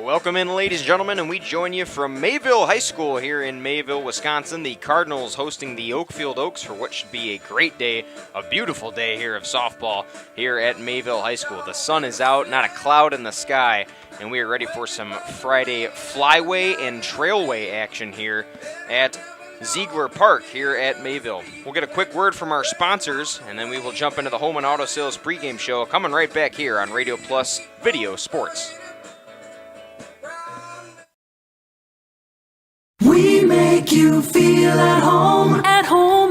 Welcome in, ladies and gentlemen, and we join you from Mayville High School here in Mayville, Wisconsin. The Cardinals hosting the Oakfield Oaks for what should be a great day, a beautiful day here of softball here at Mayville High School. The sun is out, not a cloud in the sky, and we are ready for some Friday flyway and trailway action here at Ziegler Park here at Mayville. We'll get a quick word from our sponsors, and then we will jump into the Home and Auto Sales pregame show coming right back here on Radio Plus Video Sports. We make you feel at home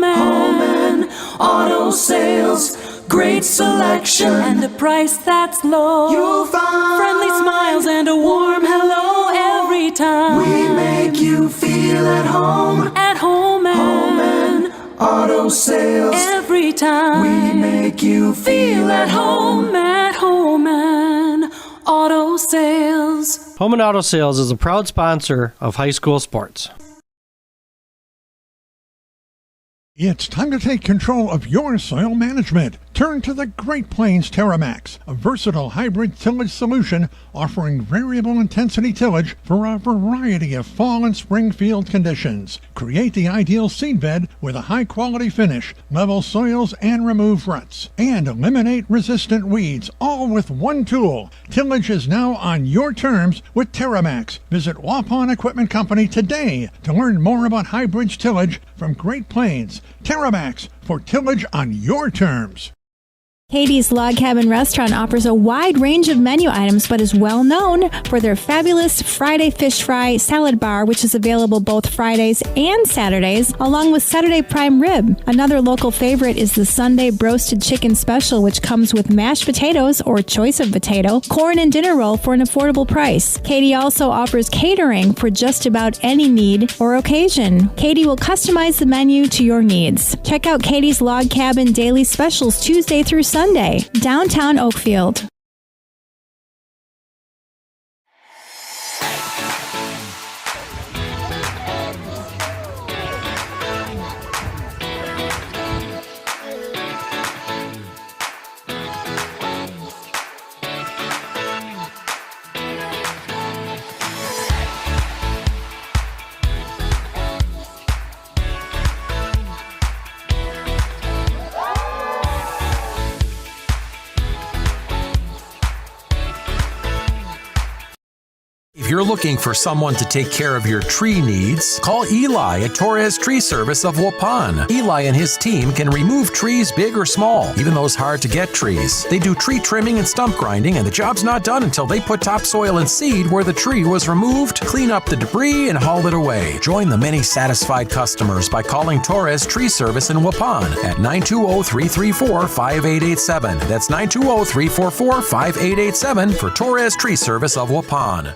and auto sales. Great selection and a price that's low. You'll find friendly smiles and a warm hello every time. We make you feel at home and auto sales. Every time we make you feel at home and auto sales. Home and Auto Sales is a proud sponsor of high school sports. It's time to take control of your soil management. Turn to the Great Plains TerraMax, a versatile hybrid tillage solution offering variable intensity tillage for a variety of fall and spring field conditions. Create the ideal seed bed with a high-quality finish, level soils and remove ruts, and eliminate resistant weeds, all with one tool. Tillage is now on your terms with TerraMax. Visit Waupun Equipment Company today to learn more about hybrid tillage from Great Plains. TerraMax, for tillage on your terms. Katie's Log Cabin Restaurant offers a wide range of menu items, but is well known for their fabulous Friday Fish Fry Salad Bar, which is available both Fridays and Saturdays, along with Saturday Prime Rib. Another local favorite is the Sunday Broasted Chicken Special, which comes with mashed potatoes or choice of potato, corn, and dinner roll for an affordable price. Katie also offers catering for just about any need or occasion. Katie will customize the menu to your needs. Check out Katie's Log Cabin Daily Specials Tuesday through Sunday, downtown Oakfield. If you're looking for someone to take care of your tree needs, call Eli at Torres Tree Service of Waupun. Eli and his team can remove trees big or small, even those hard-to-get trees. They do tree trimming and stump grinding, and the job's not done until they put topsoil and seed where the tree was removed, clean up the debris, and haul it away. Join the many satisfied customers by calling Torres Tree Service in Waupun at 920-334-5887. That's 920-344-5887 for Torres Tree Service of Waupun.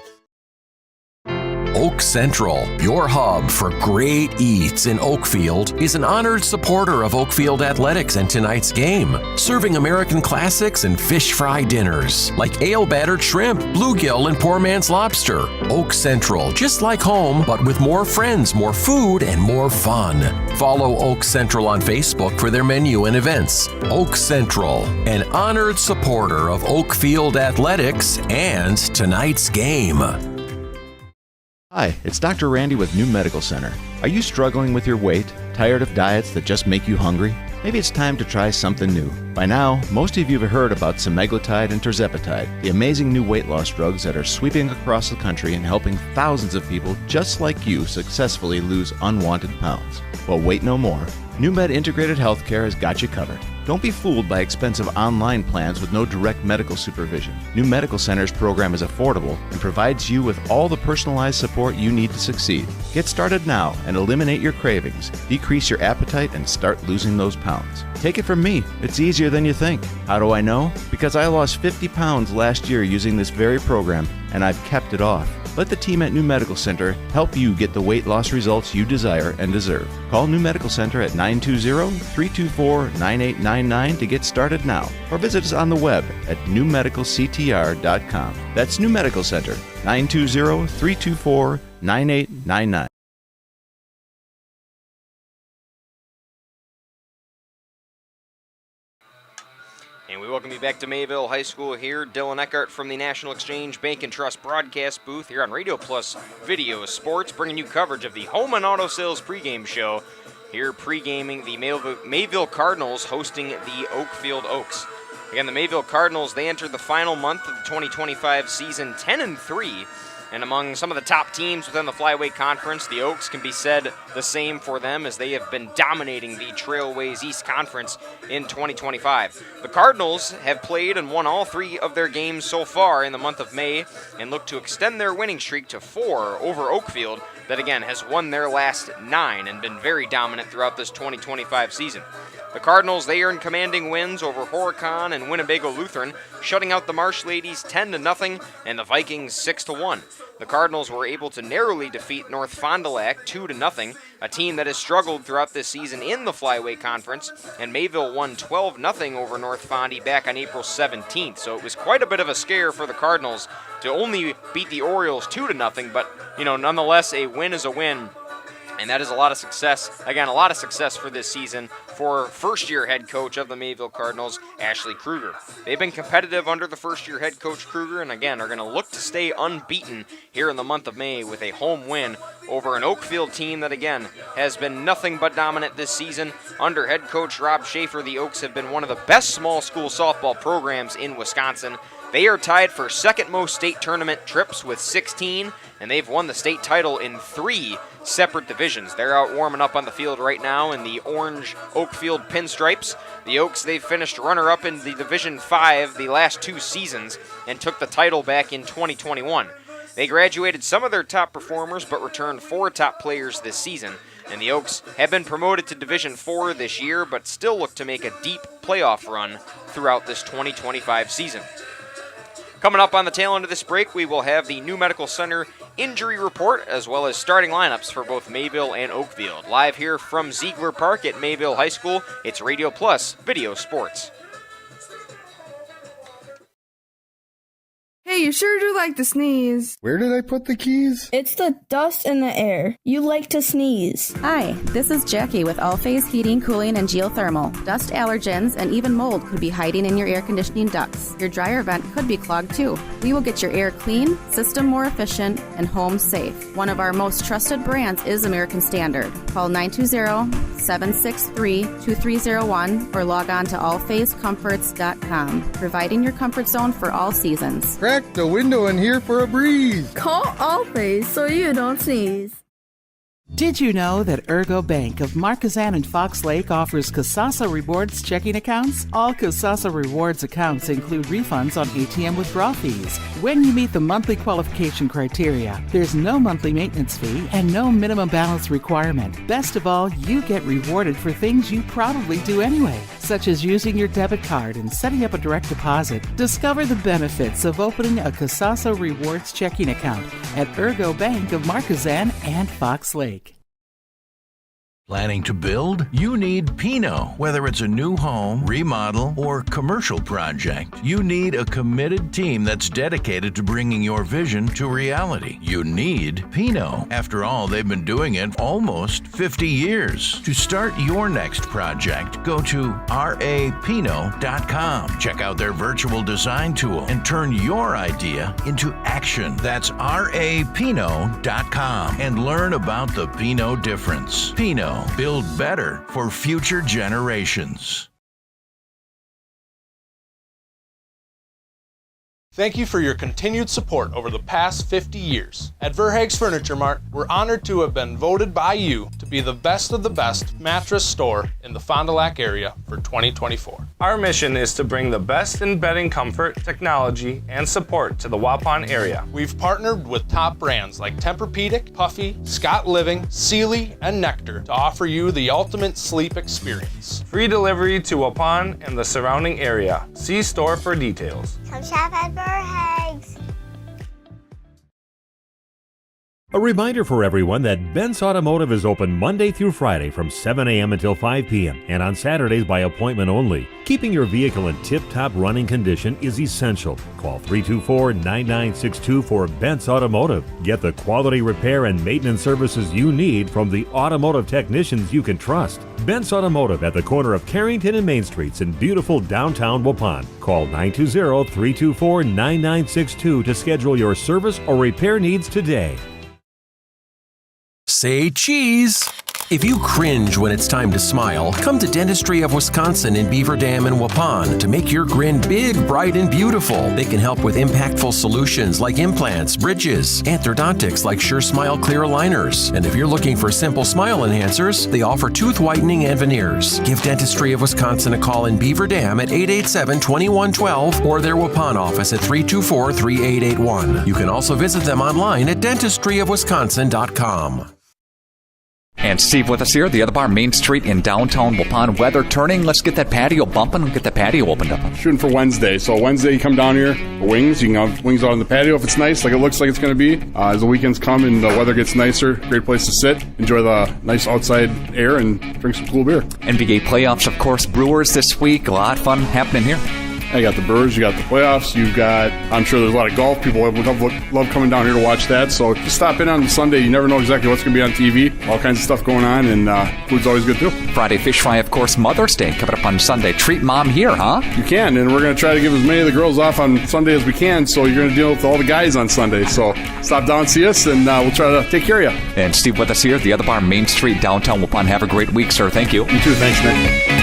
Oak Central, your hub for great eats in Oakfield, is an honored supporter of Oakfield athletics and tonight's game, serving American classics and fish fry dinners like ale-battered shrimp, bluegill, and poor man's lobster. Oak Central, just like home, but with more friends, more food, and more fun. Follow Oak Central on Facebook for their menu and events. Oak Central, an honored supporter of Oakfield athletics and tonight's game. Hi, it's Dr. Randy with New Medical Center. Are you struggling with your weight? Tired of diets that just make you hungry? Maybe it's time to try something new. By now, most of you have heard about semaglutide and tirzepatide, the amazing new weight loss drugs that are sweeping across the country and helping thousands of people just like you successfully lose unwanted pounds. Well, wait no more. NewMed Integrated Healthcare has got you covered. Don't be fooled by expensive online plans with no direct medical supervision. New Medical Center's program is affordable and provides you with all the personalized support you need to succeed. Get started now and eliminate your cravings, decrease your appetite, and start losing those pounds. Take it from me, it's easier than you think. How do I know? Because I lost 50 pounds last year using this very program, and I've kept it off. Let the team at New Medical Center help you get the weight loss results you desire and deserve. Call New Medical Center at 920-324-9899 to get started now, or visit us on the web at newmedicalctr.com. That's New Medical Center, 920-324-9899. And And we welcome you back to Mayville High School here. Dylan Eckhart from the National Exchange Bank and Trust broadcast booth here on Radio Plus Video Sports, bringing you coverage of the Home and Auto Sales pregame show. Here pregaming the Mayville Cardinals hosting the Oakfield Oaks. Again, the Mayville Cardinals, they entered the final month of the 2025 season 10-3. And among some of the top teams within the Flyweight Conference, the Oaks can be said the same for them as they have been dominating the Trailways East Conference in 2025. The Cardinals have played and won all 3 of their games so far in the month of May and look to extend their winning streak to 4 over Oakfield that, again, has won their last 9 and been very dominant throughout this 2025 season. The Cardinals, they earned commanding wins over Horicon and Winnebago Lutheran, shutting out the Marsh Ladies 10-0 and the Vikings 6-1. The Cardinals were able to narrowly defeat North Fond du Lac 2-0, a team that has struggled throughout this season in the Flyweight Conference, and Mayville won 12-0 over North Fondy back on April 17th. So it was quite a bit of a scare for the Cardinals to only beat the Orioles 2-0, but nonetheless, a win is a win. And that is a lot of success. Again, a lot of success for this season for first-year head coach of the Mayville Cardinals, Ashley Kruger. They've been competitive under the first-year head coach Kruger, and again, are going to look to stay unbeaten here in the month of May with a home win over an Oakfield team that, again, has been nothing but dominant this season. Under head coach Rob Schaefer, the Oaks have been one of the best small school softball programs in Wisconsin. They are tied for second most state tournament trips with 16, and they've won the state title in 3 separate divisions. They're out warming up on the field right now in the orange Oakfield pinstripes. The Oaks, they've finished runner-up in the Division 5 the last 2 seasons and took the title back in 2021. They graduated some of their top performers but returned 4 top players this season. And the Oaks have been promoted to Division 4 this year but still look to make a deep playoff run throughout this 2025 season. Coming up on the tail end of this break, we will have the New Medical Center injury report as well as starting lineups for both Mayville and Oakfield. Live here from Ziegler Park at Mayville High School, it's Radio Plus Video Sports. Hey, you sure do like to sneeze. Where did I put the keys? It's the dust in the air. You like to sneeze. Hi, this is Jackie with All Phase Heating, Cooling, and Geothermal. Dust allergens and even mold could be hiding in your air conditioning ducts. Your dryer vent could be clogged too. We will get your air clean, system more efficient, and home safe. One of our most trusted brands is American Standard. Call 920-763-2301 or log on to allphasecomforts.com, providing your comfort zone for all seasons. Crack the window in here for a breeze. Call Allphase so you don't sneeze. Did you know that Ergo Bank of Marquezan and Fox Lake offers Kasasa Rewards checking accounts? All Kasasa Rewards accounts include refunds on ATM withdrawal fees. When you meet the monthly qualification criteria, there's no monthly maintenance fee and no minimum balance requirement. Best of all, you get rewarded for things you probably do anyway, such as using your debit card and setting up a direct deposit. Discover the benefits of opening a Kasasa Rewards checking account at Ergo Bank of Marquezan and Fox Lake. Planning to build? You need Pino. Whether it's a new home, remodel, or commercial project, you need a committed team that's dedicated to bringing your vision to reality. You need Pino. After all, they've been doing it almost 50 years. To start your next project, go to rapino.com. Check out their virtual design tool and turn your idea into action. That's rapino.com and learn about the Pino difference. Pino. Build better for future generations. Thank you for your continued support over the past 50 years. At Verhaeg's Furniture Mart, we're honored to have been voted by you to be the best of the best mattress store in the Fond du Lac area for 2024. Our mission is to bring the best in bedding comfort, technology, and support to the Waupun area. We've partnered with top brands like Tempur-Pedic, Puffy, Scott Living, Sealy, and Nectar to offer you the ultimate sleep experience. Free delivery to Waupun and the surrounding area. See store for details. Come shop at Verhaeg's. A reminder for everyone that Bent's Automotive is open Monday through Friday from 7 a.m. until 5 p.m. and on Saturdays by appointment only. Keeping your vehicle in tip-top running condition is essential. Call 324-9962 for Bent's Automotive. Get the quality repair and maintenance services you need from the automotive technicians you can trust. Bent's Automotive at the corner of Carrington and Main Streets in beautiful downtown Waupun. Call 920-324-9962 to schedule your service or repair needs today. Say cheese! If you cringe when it's time to smile, come to Dentistry of Wisconsin in Beaver Dam and Waupun to make your grin big, bright, and beautiful. They can help with impactful solutions like implants, bridges, orthodontics like Sure Smile clear aligners. And if you're looking for simple smile enhancers, they offer tooth whitening and veneers. Give Dentistry of Wisconsin a call in Beaver Dam at 887-2112 or their Waupun office at 324-3881. You can also visit them online at dentistryofwisconsin.com. And Steve with us here, the other bar, Main Street in downtown Waupun. Weather turning. Let's get that patio bumping and get that patio opened up. Shooting for Wednesday. So Wednesday, you come down here for wings. You can have wings out on the patio if it's nice, like it looks like it's going to be. As the weekends come and the weather gets nicer, great place to sit, enjoy the nice outside air, and drink some cool beer. NBA playoffs, of course. Brewers this week. A lot of fun happening here. You got the Brewers, you got the playoffs, you've got, I'm sure there's a lot of golf. People love coming down here to watch that. So just stop in on Sunday. You never know exactly what's going to be on TV. All kinds of stuff going on, and food's always good too. Friday fish fry, of course. Mother's Day coming up on Sunday. Treat mom here, huh? You can, and we're going to try to give as many of the girls off on Sunday as we can, so you're going to deal with all the guys on Sunday. So stop down and see us, and we'll try to take care of you. And Steve with us here, the other bar, Main Street, downtown Waupun. Have a great week, sir. Thank you. You too. Thanks, Nick.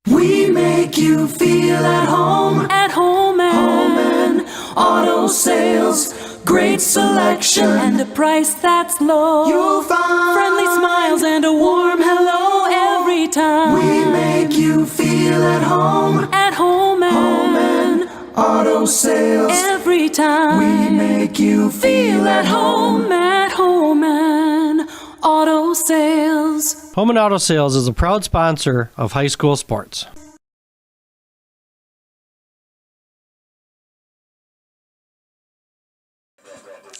We make you feel at home and auto sales. Great selection and a price that's low. You'll find friendly smiles and a warm hello every time. We make you feel at home and auto sales. Every time we make you feel at home and auto sales. Home and Auto Sales is a proud sponsor of high school sports.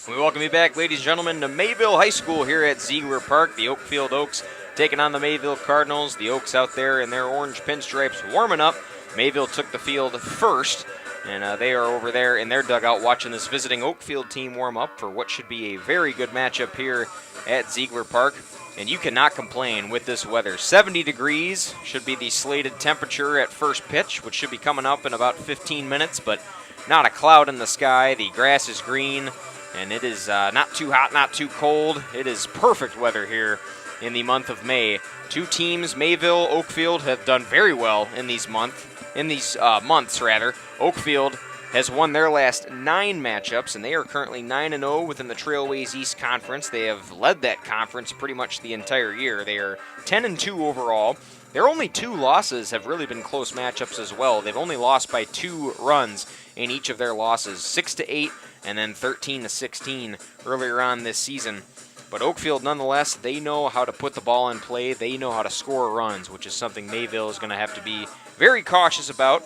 We welcome you back, ladies and gentlemen, to Mayville High School here at Ziegler Park. The Oakfield Oaks taking on the Mayville Cardinals. The Oaks out there in their orange pinstripes warming up. Mayville took the field first, and they are over there in their dugout watching this visiting Oakfield team warm up for what should be a very good matchup here at Ziegler Park. And you cannot complain with this weather. 70 degrees should be the slated temperature at first pitch, which should be coming up in about 15 minutes, but not a cloud in the sky. The grass is green, and it is not too hot, not too cold. It is perfect weather here in the month of May. Two teams, Mayville, Oakfield, have done very well in these months. Oakfield has won their last 9 matchups, and they are currently 9-0 within the Trailways East Conference. They have led that conference pretty much the entire year. They are 10-2 overall. Their only 2 losses have really been close matchups as well. They've only lost by 2 runs in each of their losses, 6-8 and then 13-16 earlier on this season. But Oakfield, nonetheless, they know how to put the ball in play. They know how to score runs, which is something Mayville is going to have to be very cautious about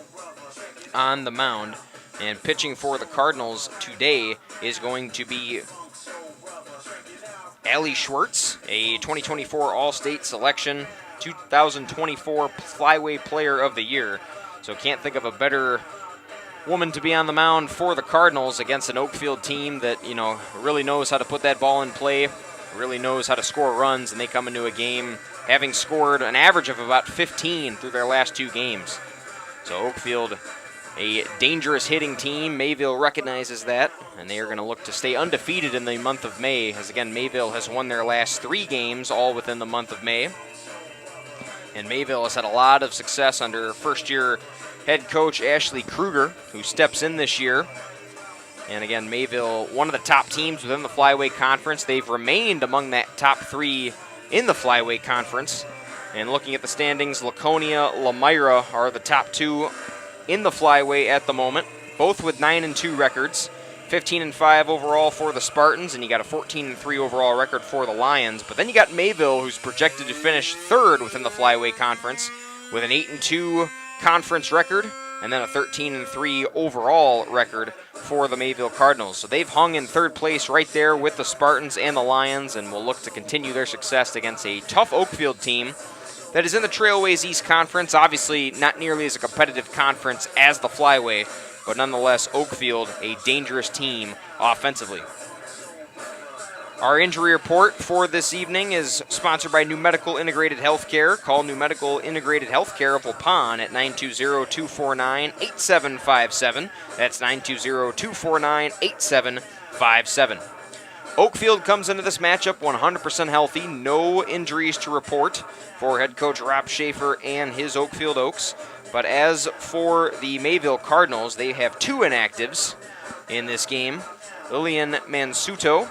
on the mound. And pitching for the Cardinals today is going to be Allie Schwartz, a 2024 All-State selection, 2024 Flyway Player of the Year. So can't think of a better woman to be on the mound for the Cardinals against an Oakfield team that, you know, really knows how to put that ball in play, really knows how to score runs, and they come into a game having scored an average of about 15 through their last 2 games. So Oakfield, a dangerous hitting team. Mayville recognizes that, and they are going to look to stay undefeated in the month of May, as again, Mayville has won their last 3 games, all within the month of May. And Mayville has had a lot of success under first-year head coach Ashley Kruger, who steps in this year. And again, Mayville, one of the top teams within the Flyway Conference. They've remained among that top 3 in the Flyway Conference. And looking at the standings, Laconia, Lamira are the top 2 in the Flyway at the moment, both with 9-2 records. 15-5 overall for the Spartans, and you got a 14-3 overall record for the Lions. But then you got Mayville, who's projected to finish third within the Flyway Conference with an 8-2 conference record, and then a 13-3 overall record for the Mayville Cardinals. So they've hung in third place right there with the Spartans and the Lions, and will look to continue their success against a tough Oakfield team that is in the Trailways East Conference. Obviously not nearly as a competitive conference as the Flyway, but nonetheless, Oakfield, a dangerous team offensively. Our injury report for this evening is sponsored by New Medical Integrated Healthcare. Call New Medical Integrated Healthcare of Waupun at 920-249-8757. That's 920-249-8757. Oakfield comes into this matchup 100% healthy. No injuries to report for head coach Rob Schaefer and his Oakfield Oaks. But as for the Mayville Cardinals, they have two inactives in this game. Lillian Mansuto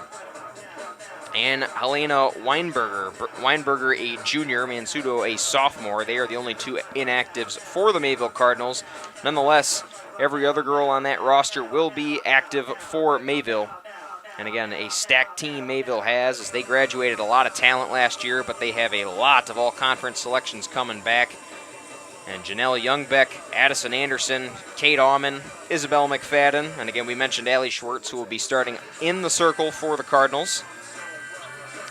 and Helena Weinberger. Weinberger, a junior, Mansuto, a sophomore. They are the only two inactives for the Mayville Cardinals. Nonetheless, every other girl on that roster will be active for Mayville. And again, a stacked team Mayville has, as they graduated a lot of talent last year, but they have a lot of all-conference selections coming back. And Janelle Youngbeck, Addison Anderson, Kate Aumann, Isabel McFadden, and again, we mentioned Allie Schwartz, who will be starting in the circle for the Cardinals.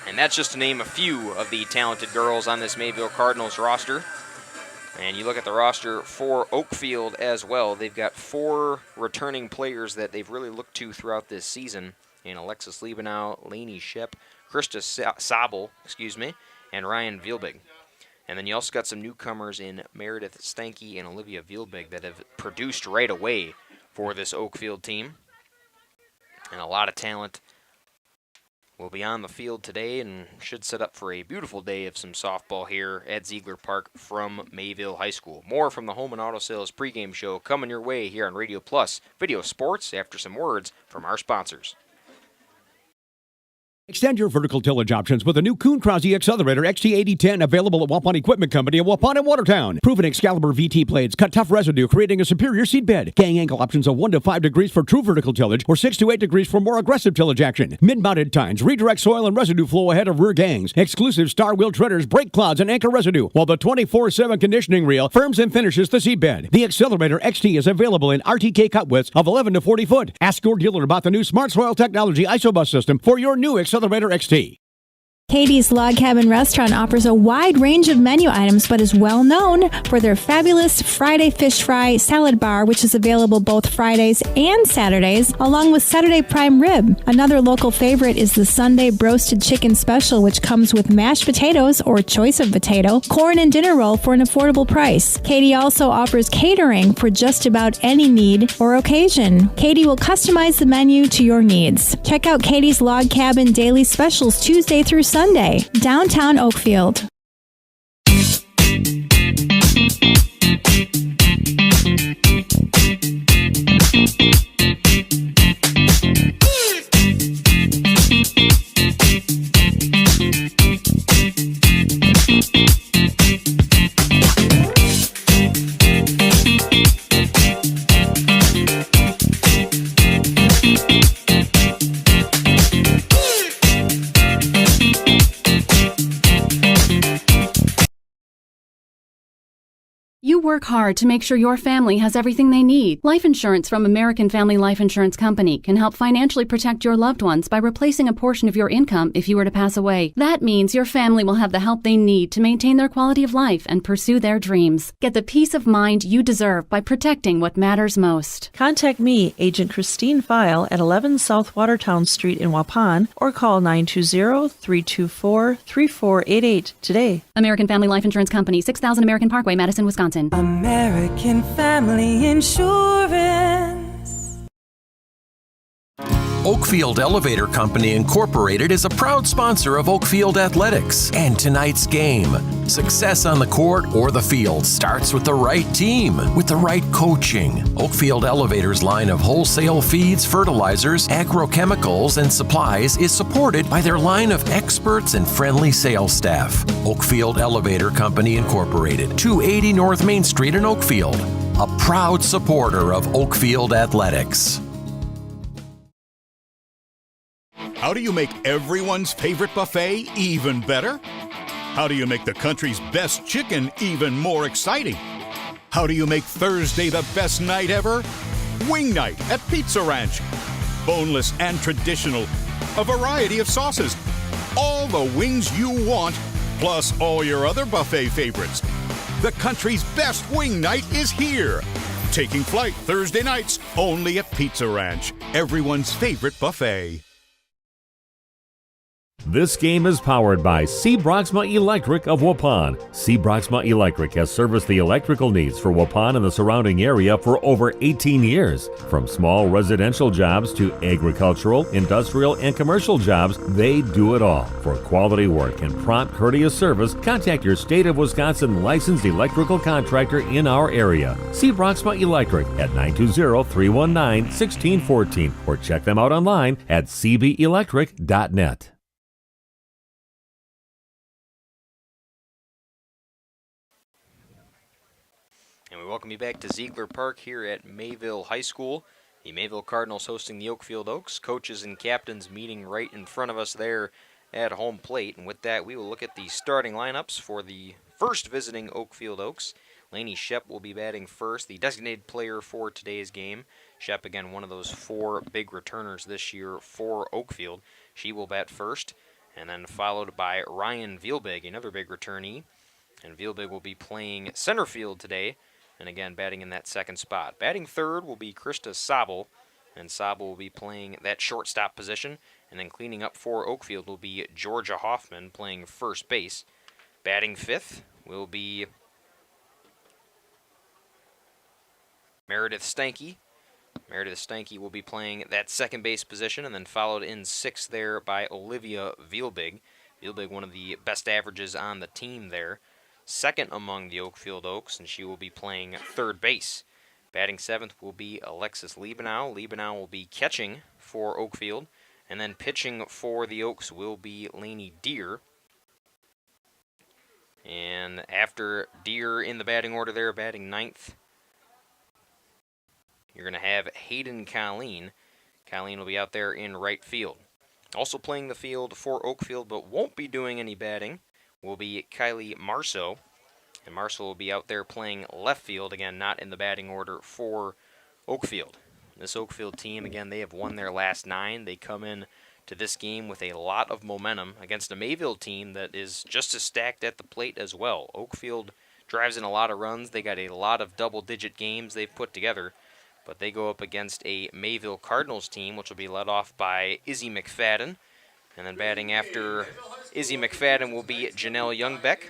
And that's just to name a few of the talented girls on this Mayville Cardinals roster. And you look at the roster for Oakfield as well. They've got 4 returning players that they've really looked to throughout this season. And Alexis Liebenau, Lainey Shep, Krista Sabel, and Ryan Vielbig. And then you also got some newcomers in Meredith Stanky and Olivia Vielbig that have produced right away for this Oakfield team. And a lot of talent will be on the field today and should set up for a beautiful day of some softball here at Ziegler Park from Mayville High School. More from the Home and Auto Sales pregame show coming your way here on Radio Plus Video Sports after some words from our sponsors. Extend your vertical tillage options with a new Kuhn Krause Accelerator XT8010 available at Waupun Equipment Company in Waupun and Watertown. Proven Excalibur VT blades cut tough residue, creating a superior seed bed. Gang angle options of 1 to 5 degrees for true vertical tillage or 6 to 8 degrees for more aggressive tillage action. Mid-mounted tines redirect soil and residue flow ahead of rear gangs. Exclusive star wheel treaders break clouds and anchor residue, while the 24/7 conditioning reel firms and finishes the seed bed. The Accelerator XT is available in RTK cut widths of 11 to 40 foot. Ask your dealer about the new Smart Soil Technology ISOBUS system for your new Accelerator XT. Katie's Log Cabin Restaurant offers a wide range of menu items, but is well known for their fabulous Friday fish fry salad bar, which is available both Fridays and Saturdays, along with Saturday prime rib. Another local favorite is the Sunday broasted chicken special, which comes with mashed potatoes or choice of potato, corn, and dinner roll for an affordable price. Katie also offers catering for just about any need or occasion. Katie will customize the menu to your needs. Check out Katie's Log Cabin daily specials Tuesday through Sunday, downtown Oakfield. You work hard to make sure your family has everything they need. Life insurance from American Family Life Insurance Company can help financially protect your loved ones by replacing a portion of your income if you were to pass away. That means your family will have the help they need to maintain their quality of life and pursue their dreams. Get the peace of mind you deserve by protecting what matters most. Contact me, Agent Christine File, at 11 South Watertown Street in Waupun, or call 920-324-3488 today. American Family Life Insurance Company, 6000 American Parkway, Madison, Wisconsin. American Family Insurance. Oakfield Elevator Company Incorporated is a proud sponsor of Oakfield Athletics and tonight's game. Success on the court or the field starts with the right team, with the right coaching. Oakfield Elevator's line of wholesale feeds, fertilizers, agrochemicals, and supplies is supported by their line of experts and friendly sales staff. Oakfield Elevator Company Incorporated, 280 North Main Street in Oakfield, a proud supporter of Oakfield Athletics. How do you make everyone's favorite buffet even better? How do you make the country's best chicken even more exciting? How do you make Thursday the best night ever? Wing night at Pizza Ranch. Boneless and traditional. A variety of sauces. All the wings you want, plus all your other buffet favorites. The country's best wing night is here. Taking flight Thursday nights only at Pizza Ranch, everyone's favorite buffet. This game is powered by C. Broxma Electric of Waupun. C. Broxma Electric has serviced the electrical needs for Waupun and the surrounding area for over 18 years. From small residential jobs to agricultural, industrial, and commercial jobs, they do it all. For quality work and prompt, courteous service, contact your State of Wisconsin licensed electrical contractor in our area. C. Broxma Electric at 920-319-1614 or check them out online at cbelectric.net. And we welcome you back to Ziegler Park here at Mayville High School. The Mayville Cardinals hosting the Oakfield Oaks. Coaches and captains meeting right in front of us there at home plate. And with that, we will look at the starting lineups for the first visiting Oakfield Oaks. Lainey Shep will be batting first, the designated player for today's game. Shep, again, one of those 4 big returners this year for Oakfield. She will bat first, and then followed by Ryan Vielbig, another big returnee. And Vielbig will be playing center field today. And again, batting in that second spot. Batting third will be Krista Sabel, and Sabel will be playing that shortstop position. And then cleaning up for Oakfield will be Georgia Hoffman playing first base. Batting fifth will be Meredith Stanky. Meredith Stanky will be playing that second base position, and then followed in sixth there by Olivia Vielbig. Vielbig, one of the best averages on the team there. Second among the Oakfield Oaks, and she will be playing third base. Batting seventh will be Alexis Liebenow. Liebenow will be catching for Oakfield, and then pitching for the Oaks will be Lainey Deer. And after Deer in the batting order there, batting ninth, you're going to have Hayden Colleen. Colleen will be out there in right field. Also playing the field for Oakfield, but won't be doing any batting, will be Kylie Marceau. And Marceau will be out there playing left field, again, not in the batting order for Oakfield. This Oakfield team, again, they have won their last 9. They come in to this game with a lot of momentum against a Mayville team that is just as stacked at the plate as well. Oakfield drives in a lot of runs. They got a lot of double-digit games they've put together, but they go up against a Mayville Cardinals team, which will be led off by Izzy McFadden. And then batting after Izzy McFadden will be Janelle Youngbeck.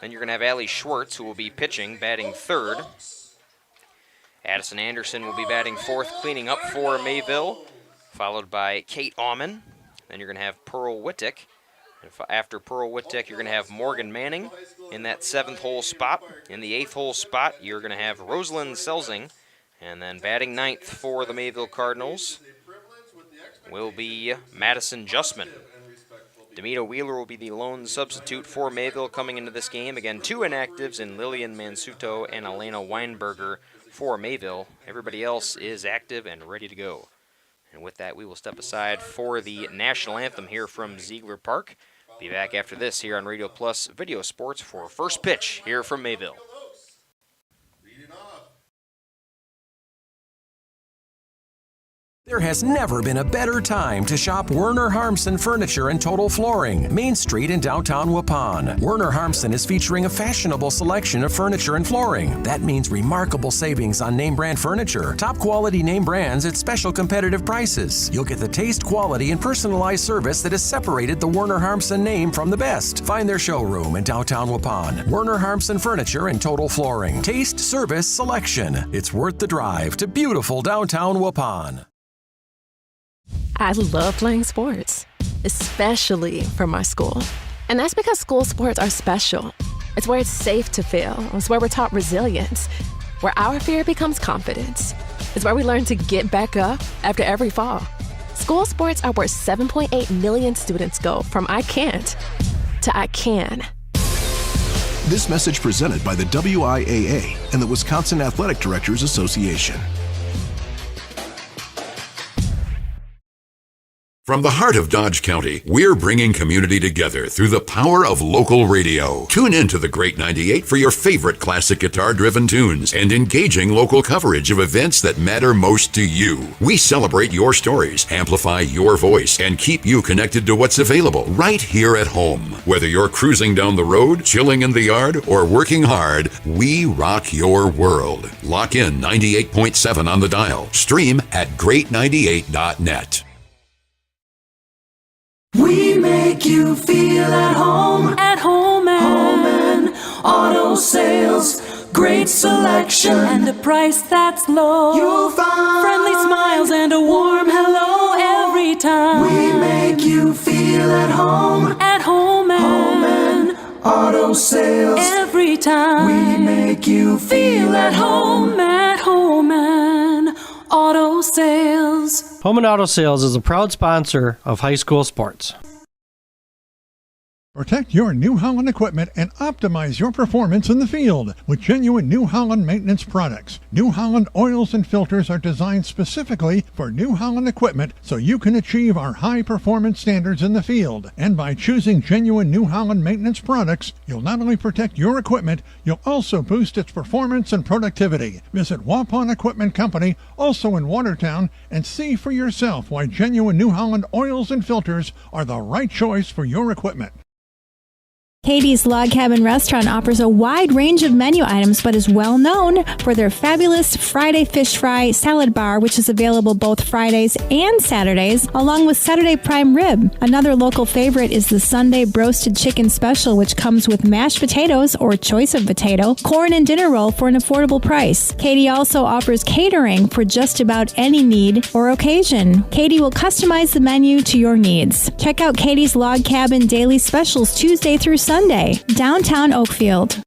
Then you're going to have Allie Schwartz, who will be pitching, batting third. Addison Anderson will be batting fourth, cleaning up for Mayville, followed by Kate Aumann. Then you're going to have Pearl Wittick. And after Pearl Wittick, you're going to have Morgan Manning in that 7th hole spot. In the 8th hole spot, you're going to have Rosalind Selsing. And then batting 9th for the Mayville Cardinals will be Madison Justman. Demita Wheeler will be the lone substitute for Mayville coming into this game. Again, 2 inactives in Lillian Mansuto and Elena Weinberger for Mayville. Everybody else is active and ready to go. And with that, we will step aside for the national anthem here from Ziegler Park. Be back after this here on Radio Plus Video Sports for First Pitch here from Mayville. There has never been a better time to shop Werner Harmsen Furniture and Total Flooring, Main Street in downtown Waupun. Werner Harmsen is featuring a fashionable selection of furniture and flooring. That means remarkable savings on name brand furniture, top quality name brands at special competitive prices. You'll get the taste, quality, and personalized service that has separated the Werner Harmsen name from the best. Find their showroom in downtown Waupun. Werner Harmsen Furniture and Total Flooring. Taste, service, selection. It's worth the drive to beautiful downtown Waupun. I love playing sports, especially for my school. And that's because school sports are special. It's where it's safe to fail. It's where we're taught resilience, where our fear becomes confidence. It's where we learn to get back up after every fall. School sports are where 7.8 million students go from I can't to I can. This message presented by the WIAA and the Wisconsin Athletic Directors Association. From the heart of Dodge County, we're bringing community together through the power of local radio. Tune in to the Great 98 for your favorite classic guitar-driven tunes and engaging local coverage of events that matter most to you. We celebrate your stories, amplify your voice, and keep you connected to what's available right here at home. Whether you're cruising down the road, chilling in the yard, or working hard, we rock your world. Lock in 98.7 on the dial. Stream at great98.net. We make you feel at home and auto sales. Great selection and a price that's low. You'll find friendly smiles and a warm hello every time. We make you feel at home and auto sales. Every time we make you feel at home and auto sales. Home and Auto Sales is a proud sponsor of high school sports. Protect your New Holland equipment and optimize your performance in the field with genuine New Holland maintenance products. New Holland oils and filters are designed specifically for New Holland equipment so you can achieve our high performance standards in the field. And by choosing genuine New Holland maintenance products, you'll not only protect your equipment, you'll also boost its performance and productivity. Visit Waupun Equipment Company, also in Watertown, and see for yourself why genuine New Holland oils and filters are the right choice for your equipment. Katie's Log Cabin Restaurant offers a wide range of menu items, but is well known for their fabulous Friday fish fry salad bar, which is available both Fridays and Saturdays, along with Saturday prime rib. Another local favorite is the Sunday broasted chicken special, which comes with mashed potatoes or choice of potato, corn, and dinner roll for an affordable price. Katie also offers catering for just about any need or occasion. Katie will customize the menu to your needs. Check out Katie's Log Cabin daily specials Tuesday through Sunday, downtown Oakfield.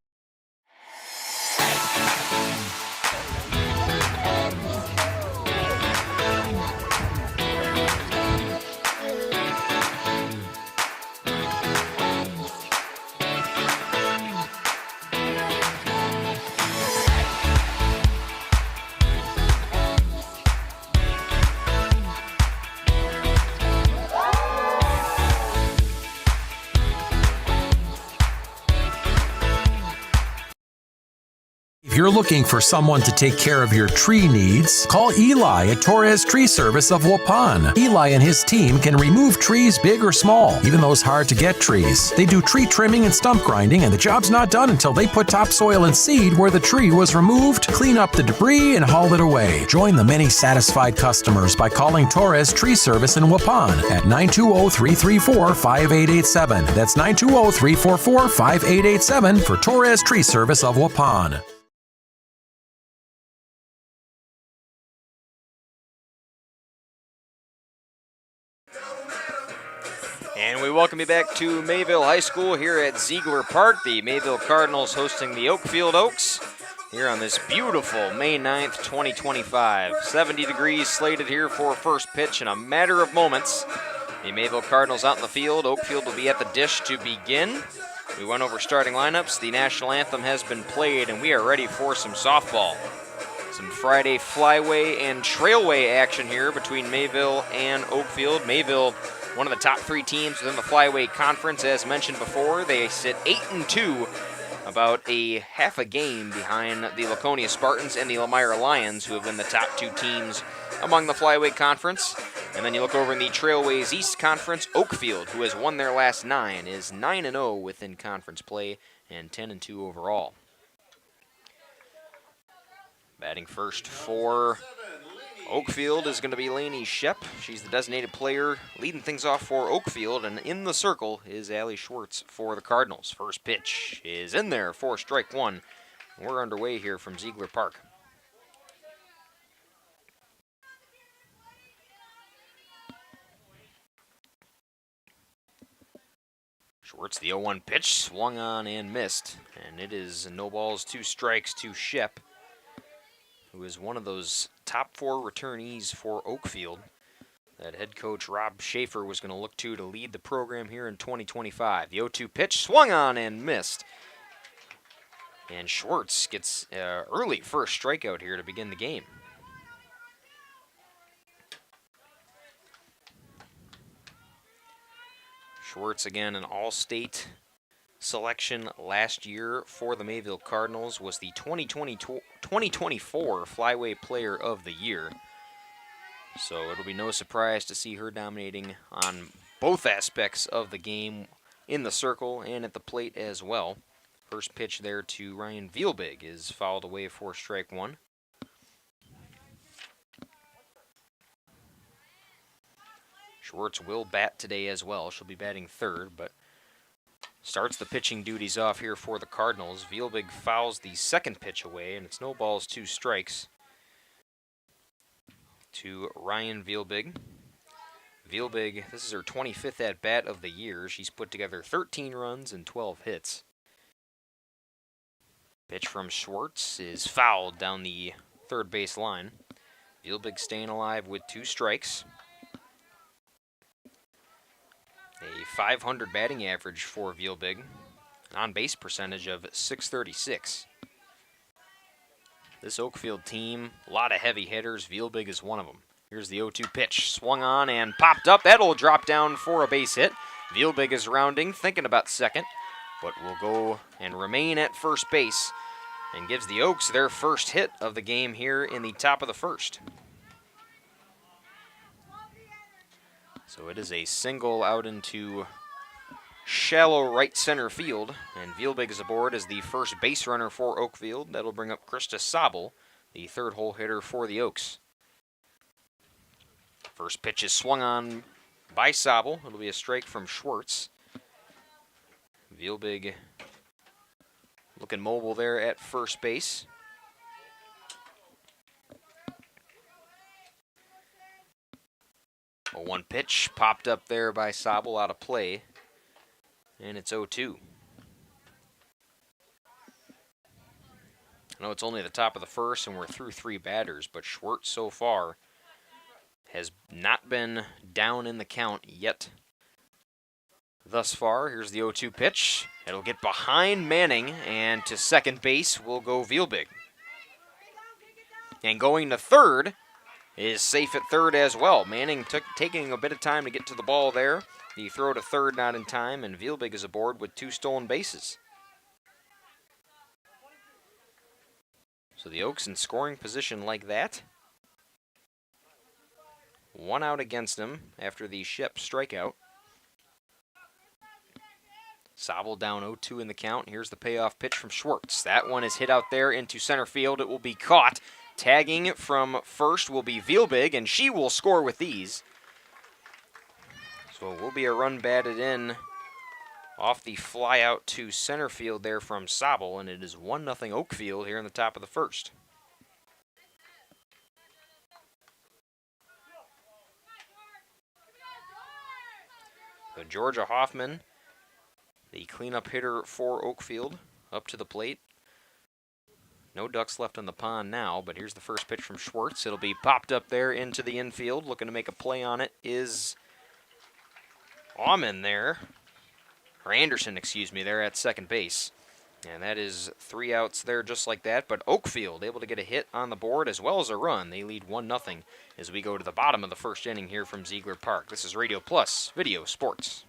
If you're looking for someone to take care of your tree needs, call Eli at Torres Tree Service of Waupun. Eli and his team can remove trees big or small, even those hard-to-get trees. They do tree trimming and stump grinding, and the job's not done until they put topsoil and seed where the tree was removed, clean up the debris, and haul it away. Join the many satisfied customers by calling Torres Tree Service in Waupun at 920-334-5887. That's 920-344-5887 for Torres Tree Service of Waupun. And we welcome you back to Mayville High School here at Ziegler Park. The Mayville Cardinals hosting the Oakfield Oaks here on this beautiful May 9th, 2025. 70 degrees slated here for first pitch in a matter of moments. The Mayville Cardinals out in the field. Oakfield will be at the dish to begin. We went over starting lineups. The national anthem has been played, and we are ready for some softball. Some Friday flyway and trailway action here between Mayville and Oakfield. Mayville, one of the top three teams within the Flyway Conference, as mentioned before. They sit 8-2, about a half a game behind the Laconia Spartans and the Elmira Lions, who have been the top two teams among the Flyway Conference. And then you look over in the Trailways East Conference, Oakfield, who has won their last 9, is 9-0 within conference play and 10-2 overall. Batting first for Oakfield is going to be Lainey Shep. She's the designated player leading things off for Oakfield, and in the circle is Allie Schwartz for the Cardinals. First pitch is in there for strike one. We're underway here from Ziegler Park. Schwartz, the 0-1 pitch, swung on and missed, and it is no balls, 2 strikes to Shep, who is one of those top 4 returnees for Oakfield that head coach Rob Schaefer was going to look to lead the program here in 2025. The 0-2 pitch swung on and missed. And Schwartz gets early first strikeout here to begin the game. Schwartz again, an all-state selection last year for the Mayville Cardinals, was the 2024 Flyweight Player of the Year. So it'll be no surprise to see her dominating on both aspects of the game, in the circle and at the plate as well. First pitch there to Ryan Vielbig is fouled away for strike one. Schwartz will bat today as well. She'll be batting third, but starts the pitching duties off here for the Cardinals. Vielbig fouls the second pitch away, and it's no balls, 2 strikes to Ryan Vielbig. Vielbig, this is her 25th at-bat of the year. She's put together 13 runs and 12 hits. Pitch from Schwartz is fouled down the third base line. Vielbig staying alive with 2 strikes. A .500 batting average for Vielbig. An on-base percentage of .636. This Oakfield team, a lot of heavy hitters. Vielbig is one of them. Here's the 0-2 pitch. Swung on and popped up. That'll drop down for a base hit. Vielbig is rounding, thinking about second, but will go and remain at first base and gives the Oaks their first hit of the game here in the top of the first. So it is a single out into shallow right center field, and Vielbig is aboard as the first base runner for Oakfield. That'll bring up Krista Sobel, the third hole hitter for the Oaks. First pitch is swung on by Sobel. It'll be a strike from Schwartz. Vielbig looking mobile there at first base. A 1 pitch popped up there by Sobel, out of play, and it's 0-2. I know it's only the top of the first and we're through 3 batters, but Schwartz so far has not been down in the count yet thus far. Here's the 0-2 pitch. It'll get behind Manning, and to second base will go Vielbig. And going to third is safe at third as well. Manning taking a bit of time to get to the ball there. The throw to third not in time, and Vielbig is aboard with 2 stolen bases. So the Oaks in scoring position like that. 1 out against him after the Shep strikeout. Sobel down 0-2 in the count. Here's the payoff pitch from Schwartz. That one is hit out there into center field. It will be caught. Tagging from first will be Vielbig, and she will score with these. So it will be a run batted in off the fly out to center field there from Sobel, and it is 1-0 Oakfield here in the top of the first. So Georgia Hoffman, the cleanup hitter for Oakfield, up to the plate. No ducks left on the pond now, but here's the first pitch from Schwartz. It'll be popped up there into the infield. Looking to make a play on it is Aumann there, or Anderson, excuse me, there at second base. And that is 3 outs there just like that, but Oakfield able to get a hit on the board as well as a run. They lead 1-0 as we go to the bottom of the first inning here from Ziegler Park. This is Radio Plus Video Sports.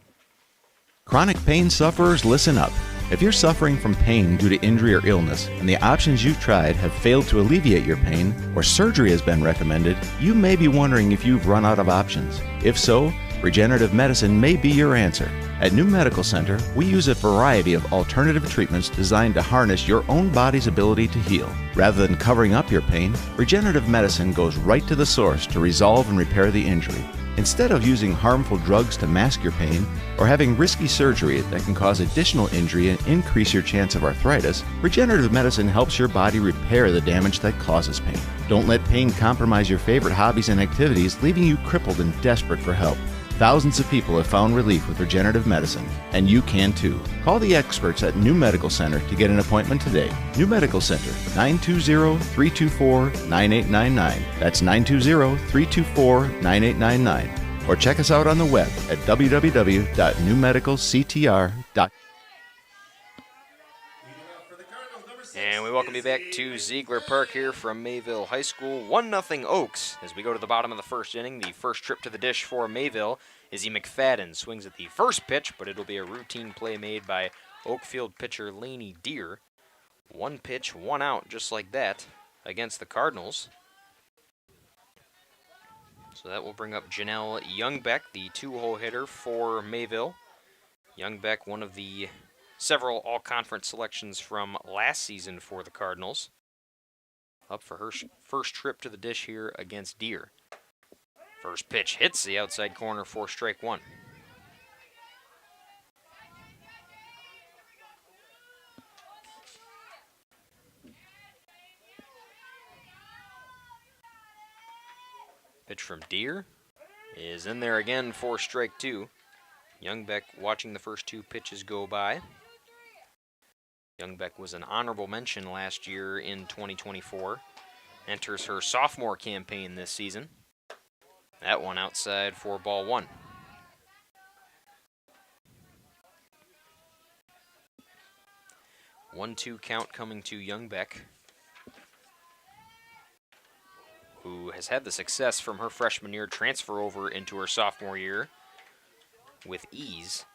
Chronic pain sufferers, listen up. If you're suffering from pain due to injury or illness, and the options you've tried have failed to alleviate your pain, or surgery has been recommended, you may be wondering if you've run out of options. If so, regenerative medicine may be your answer. At New Medical Center, we use a variety of alternative treatments designed to harness your own body's ability to heal. Rather than covering up your pain, regenerative medicine goes right to the source to resolve and repair the injury. Instead of using harmful drugs to mask your pain, or having risky surgery that can cause additional injury and increase your chance of arthritis, regenerative medicine helps your body repair the damage that causes pain. Don't let pain compromise your favorite hobbies and activities, leaving you crippled and desperate for help. Thousands of people have found relief with regenerative medicine, and you can too. Call the experts at New Medical Center to get an appointment today. New Medical Center, 920-324-9899. That's 920-324-9899. Or check us out on the web at www.newmedicalctr.com. And we welcome you back to Ziegler Park here from Mayville High School. 1-0 Oaks as we go to the bottom of the first inning. The first trip to the dish for Mayville Izzy McFadden swings at the first pitch, but it'll be a routine play made by Oakfield pitcher Laney Deer. 1 pitch, 1 out, just like that, against the Cardinals. So that will bring up Janelle Youngbeck, the 2-hole hitter for Mayville. Youngbeck, one of the several all-conference selections from last season for the Cardinals. Up for her first trip to the dish here against Deer. First pitch hits the outside corner for strike 1. Pitch from Deer is in there again for strike 2. Youngbeck watching the first 2 pitches go by. Youngbeck was an honorable mention last year in 2024. Enters her sophomore campaign this season. That one outside for ball 1. One-two count coming to Youngbeck, who has had the success from her freshman year transfer over into her sophomore year with ease.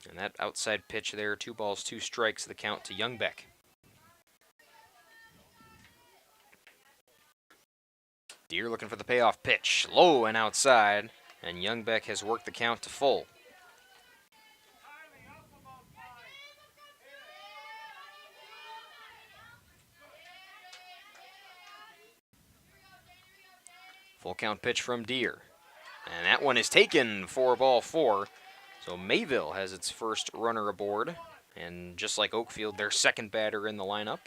And that outside pitch there, 2 balls, 2 strikes, the count to Youngbeck. Deer looking for the payoff pitch, low and outside, and Youngbeck has worked the count to full. Full count pitch from Deer. And that one is taken for ball 4. So Mayville has its first runner aboard. And just like Oakfield, their second batter in the lineup.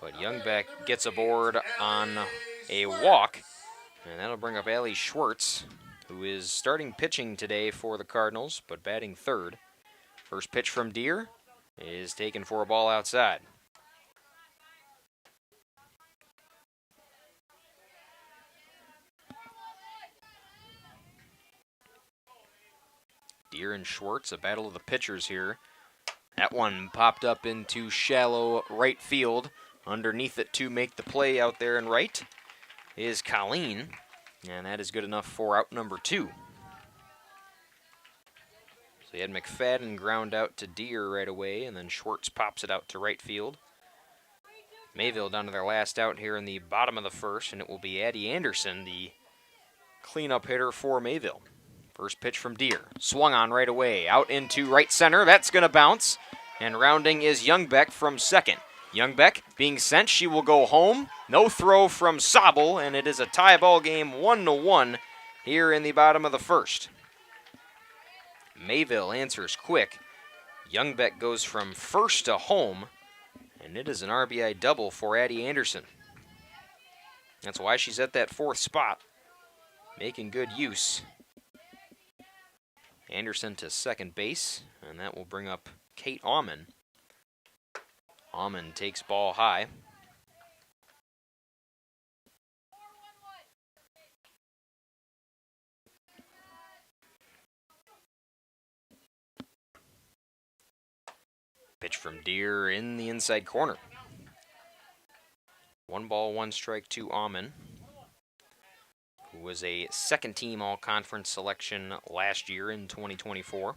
But Youngbeck gets aboard on a walk. And that'll bring up Allie Schwartz, who is starting pitching today for the Cardinals, but batting third. First pitch from Deer is taken for a ball outside. Deer and Schwartz, a battle of the pitchers here. That one popped up into shallow right field. Underneath it to make the play out there in right is Colleen, and that is good enough for out number 2. So you had McFadden ground out to Deer right away, and then Schwartz pops it out to right field. Mayville down to their last out here in the bottom of the first, and it will be Addie Anderson, the cleanup hitter for Mayville. First pitch from Deer, swung on right away, out into right center. That's going to bounce, and rounding is Youngbeck from second. Youngbeck being sent, she will go home. No throw from Sobel, and it is a tie ball game, 1-1 here in the bottom of the first. Mayville answers quick. Youngbeck goes from first to home, and it is an RBI double for Addie Anderson. That's why she's at that 4th spot, making good use. Anderson to second base, and that will bring up Kate Aumann. Aumann takes ball high. Pitch from Deer in the inside corner. 1 ball, 1 strike to Aumann, who was a second-team all-conference selection last year in 2024.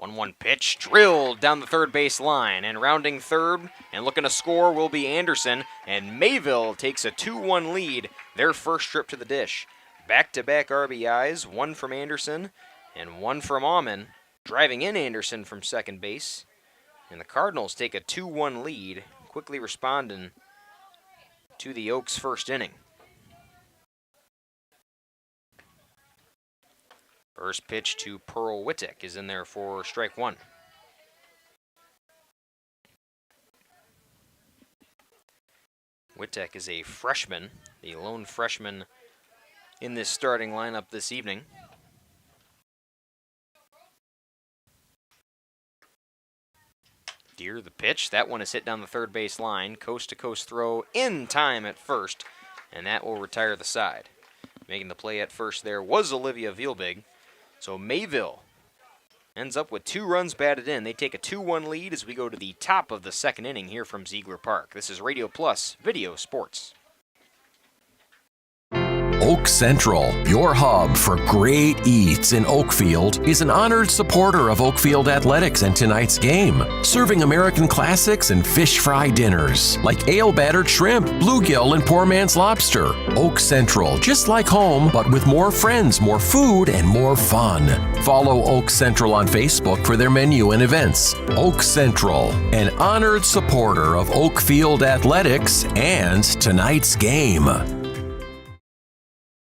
1-1 pitch, drilled down the third base line, and rounding third and looking to score will be Anderson, and Mayville takes a 2-1 lead, their first trip to the dish. Back-to-back RBIs, 1 from Anderson and 1 from Aumann, driving in Anderson from second base, and the Cardinals take a 2-1 lead, quickly responding to the Oaks' first inning. First pitch to Pearl Wittek is in there for strike 1. Wittek is a freshman, the lone freshman in this starting lineup this evening. Deer the pitch. That one is hit down the third base line. Coast-to-coast throw in time at first, and that will retire the side. Making the play at first there was Olivia Vielbig. So Mayville ends up with 2 runs batted in. They take a 2-1 lead as we go to the top of the second inning here from Ziegler Park. This is Radio Plus Video Sports. Oak Central, your hub for great eats in Oakfield, is an honored supporter of Oakfield Athletics and tonight's game, serving American classics and fish fry dinners like ale-battered shrimp, bluegill, and poor man's lobster. Oak Central, just like home, but with more friends, more food, and more fun. Follow Oak Central on Facebook for their menu and events. Oak Central, an honored supporter of Oakfield Athletics and tonight's game.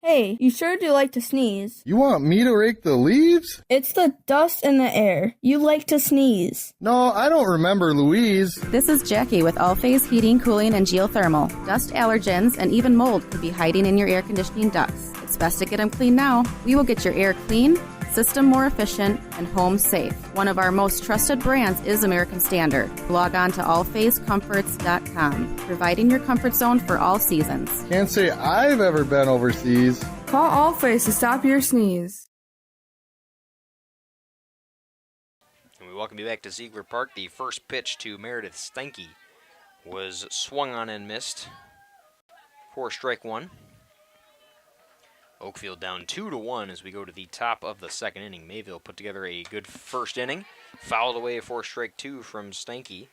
Hey, you sure do like to sneeze. You want me to rake the leaves? It's the dust in the air. You like to sneeze. No, I don't remember Louise. This is Jackie with All Phase Heating, Cooling, and Geothermal. Dust allergens and even mold could be hiding in your air conditioning ducts. It's best to get them clean now. We will get your air clean, system more efficient, and home safe. One of our most trusted brands is American Standard. Log on to allphasecomforts.com, providing your comfort zone for all seasons. Can't say I've ever been overseas. Call Allface to stop your sneeze. And we welcome you back to Ziegler Park. The first pitch to Meredith Steinke was swung on and missed for strike one. Oakfield down 2-1 as we go to the top of the second inning. Mayville put together a good first inning. Fouled away for strike two from Steinke,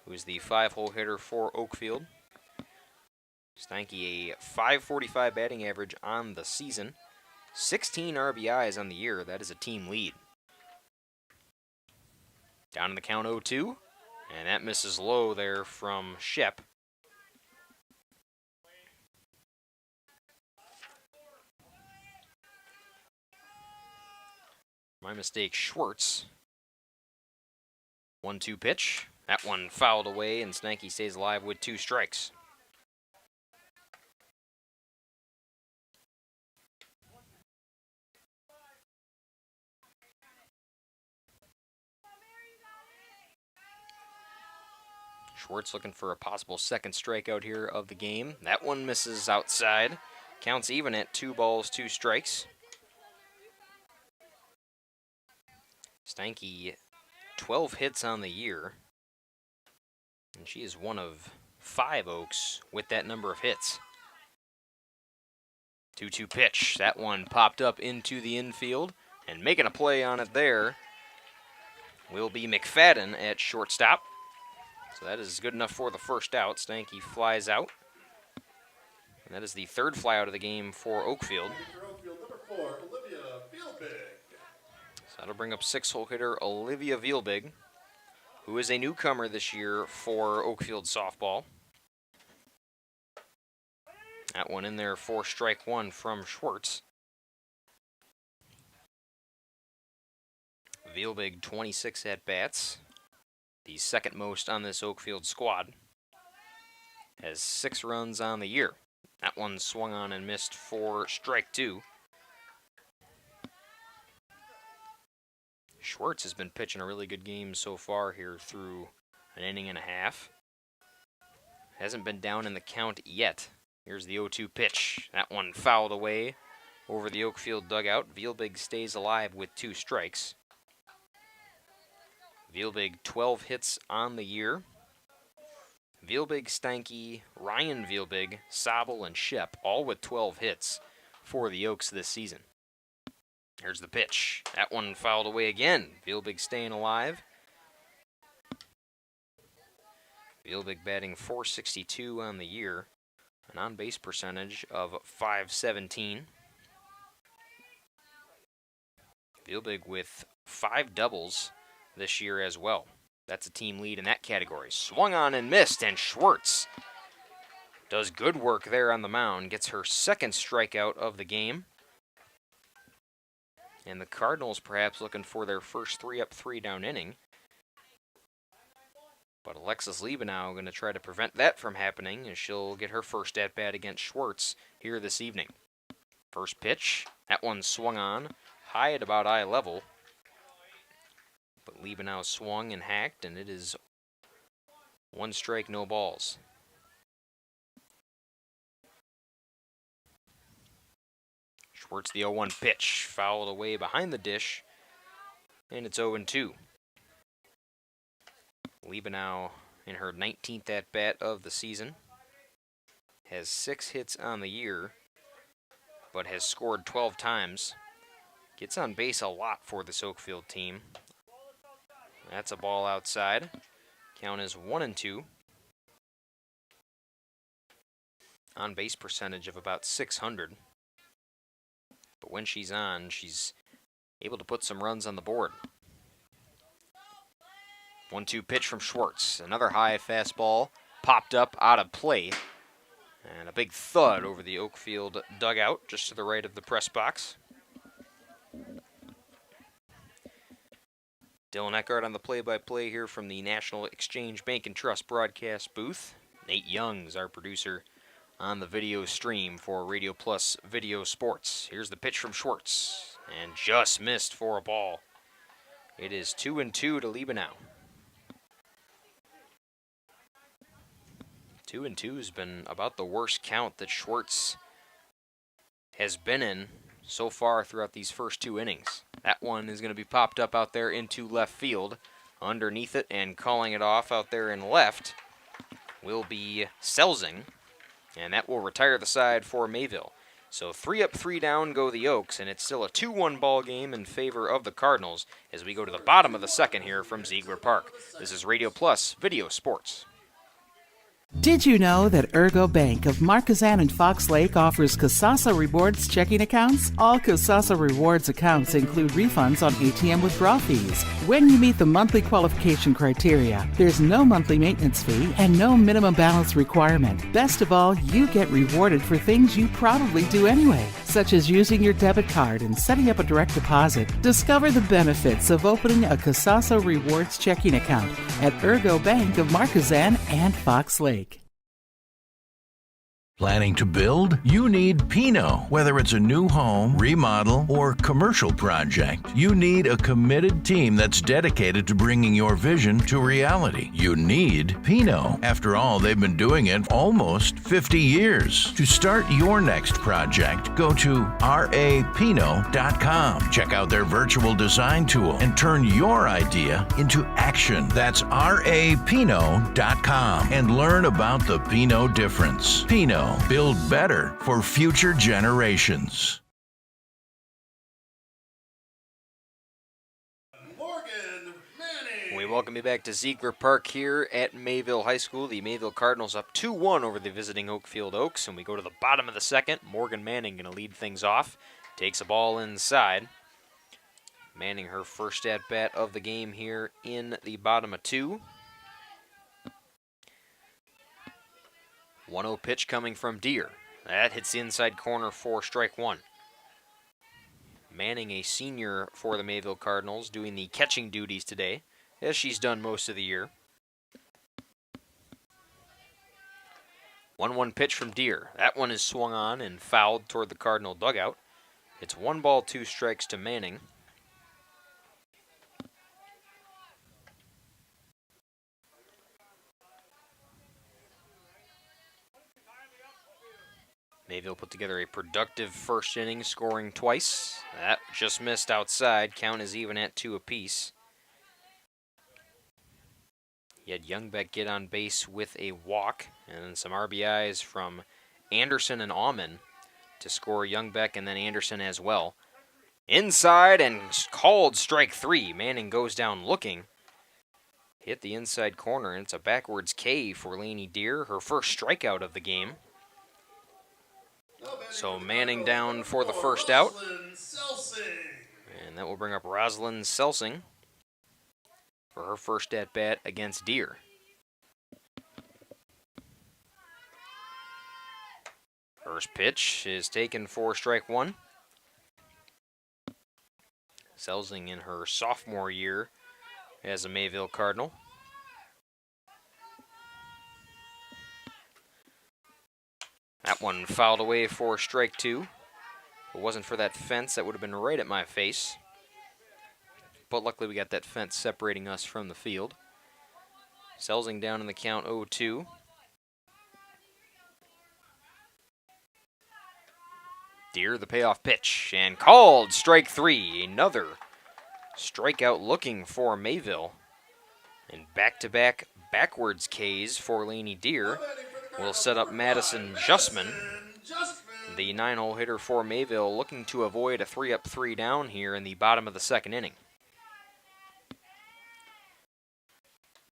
who is the 5-hole hitter for Oakfield. Steinke, a .545 batting average on the season. 16 RBIs on the year. That is a team lead. Down in the count 0-2. And that misses low there from Shep. My mistake, Schwartz. 1-2 pitch. That one fouled away, and Steinke stays alive with 2 strikes. Schwartz looking for a possible second strikeout here of the game. That one misses outside. Counts even at 2 balls, 2 strikes. Steinke, 12 hits on the year. And she is one of 5 Oaks with that number of hits. 2-2 pitch. That one popped up into the infield. And making a play on it there will be McFadden at shortstop. So that is good enough for the first out. Steinke flies out. And that is the 3rd flyout of the game for Oakfield. So that'll bring up 6-hole hitter Olivia Vielbig, who is a newcomer this year for Oakfield softball. That one in there for strike one from Schwartz. Vielbig, 26 at-bats. The second most on this Oakfield squad. Has 6 runs on the year. That one swung on and missed for strike two. Schwartz has been pitching a really good game so far here through an inning and a half. Hasn't been down in the count yet. Here's the 0-2 pitch. That one fouled away over the Oakfield dugout. Vielbig stays alive with 2 strikes. Vielbig, 12 hits on the year. Vielbig, Steinke, Ryan Vielbig, Sobel, and Shep, all with 12 hits for the Oaks this season. Here's the pitch. That one fouled away again. Vielbig staying alive. Vielbig batting .462 on the year. An on-base percentage of .517. Vielbig with 5 doubles this year as well. That's a team lead in that category. Swung on and missed, and Schwartz does good work there on the mound. Gets her 2nd strikeout of the game. And the Cardinals perhaps looking for their first 3-up, 3-down inning. But Alexis Liebenau going to try to prevent that from happening as she'll get her first at-bat against Schwartz here this evening. First pitch, that one swung on, high at about eye level. But Liebenau swung and hacked, and it is 1 strike, no balls. Schwartz the 0-1 pitch, fouled away behind the dish, and it's 0-2. Liebenau in her 19th at-bat of the season. Has 6 hits on the year. but has scored 12 times. Gets on base a lot for this Oakfield team. That's a ball outside. Count is 1-2. On base percentage of about 600. But when she's on, she's able to put some runs on the board. 1-2 pitch from Schwartz. Another high fastball popped up out of play. And a big thud over the Oakfield dugout just to the right of the press box. Dylan Eckhart on the play-by-play here from the National Exchange Bank and Trust broadcast booth. Nate Young's our producer on the video stream for Radio Plus Video Sports. Here's the pitch from Schwartz, and just missed for a ball. It is 2-2 to Liebenau. 2-2 has been about the worst count that Schwartz has been in so far throughout these first 2 innings. That one is going to be popped up out there into left field. Underneath it and calling it off out there in left will be Selsing, and that will retire the side for Mayville. So 3 up, 3 down go the Oaks, and it's still a 2-1 ball game in favor of the Cardinals as we go to the bottom of the second here from Ziegler Park. This is Radio Plus Video Sports. Did you know that Ergo Bank of Marquezan and Fox Lake offers Casasa Rewards checking accounts? All Casasa Rewards accounts include refunds on ATM withdrawal fees. When you meet the monthly qualification criteria, there's no monthly maintenance fee and no minimum balance requirement. Best of all, you get rewarded for things you probably do anyway, such as using your debit card and setting up a direct deposit. Discover the benefits of opening a Casasa Rewards checking account at Ergo Bank of Marquezan and Fox Lake. Planning to build? You need Pinot. Whether it's a new home, remodel, or commercial project, you need a committed team that's dedicated to bringing your vision to reality. You need Pinot. After all, they've been doing it almost 50 years. To start your next project, go to rapinot.com. Check out their virtual design tool and turn your idea into action. That's rapinot.com and learn about the Pinot difference. Pinot. Build better for future generations. We welcome you back to Ziegler Park here at Mayville High School. The Mayville Cardinals up 2-1 over the visiting Oakfield Oaks, and we go to the bottom of the second. Morgan Manning going to lead things off. Takes a ball inside. Manning her first at-bat of the game here in the bottom of 2. 1-0 pitch coming from Deere. That hits the inside corner for strike 1. Manning, a senior for the Mayville Cardinals, doing the catching duties today, as she's done most of the year. 1-1 pitch from Deere. That one is swung on and fouled toward the Cardinal dugout. It's 1 ball, 2 strikes to Manning. Mayville put together a productive first inning, scoring twice. That just missed outside. Count is even at 2 apiece. You had Youngbeck get on base with a walk, and some RBIs from Anderson and Aumann to score Youngbeck and then Anderson as well. Inside and called strike 3. Manning goes down looking. Hit the inside corner, and it's a backwards K for Lainey Deere, her first strikeout of the game. So Manning down for the first out. And that will bring up Rosalind Selsing for her first at-bat against Deere. First pitch is taken for strike 1. Selsing in her sophomore year as a Mayville Cardinal. That one fouled away for strike 2. If it wasn't for that fence, that would have been right at my face. But luckily we got that fence separating us from the field. Selsing down in the count 0-2. Deere the payoff pitch and called strike 3. Another strikeout looking for Mayville. And back-to-back backwards Ks for Lainey Deere will set up Madison Justman. the 9-hole hitter for Mayville, looking to avoid a 3-up, 3-down here in the bottom of the second inning.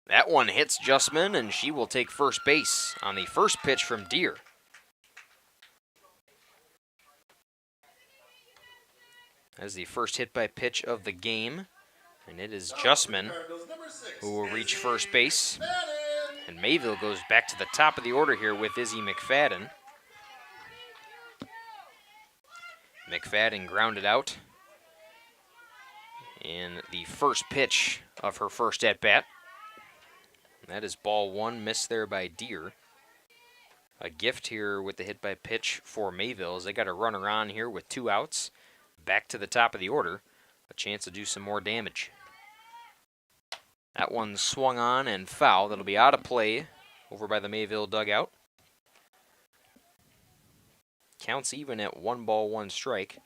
That one hits Justman, and she will take first base on the first pitch from Deer. That is the first hit by pitch of the game, and it is Justman who will reach first base. And Mayville goes back to the top of the order here with Izzy McFadden. McFadden grounded out in the first pitch of her first at-bat. That is ball one, missed there by Deer. A gift here with the hit by pitch for Mayville as they got a runner on here with 2 outs. Back to the top of the order. A chance to do some more damage. That one swung on and foul. That'll be out of play over by the Mayville dugout. Counts even at 1 ball, 1 strike.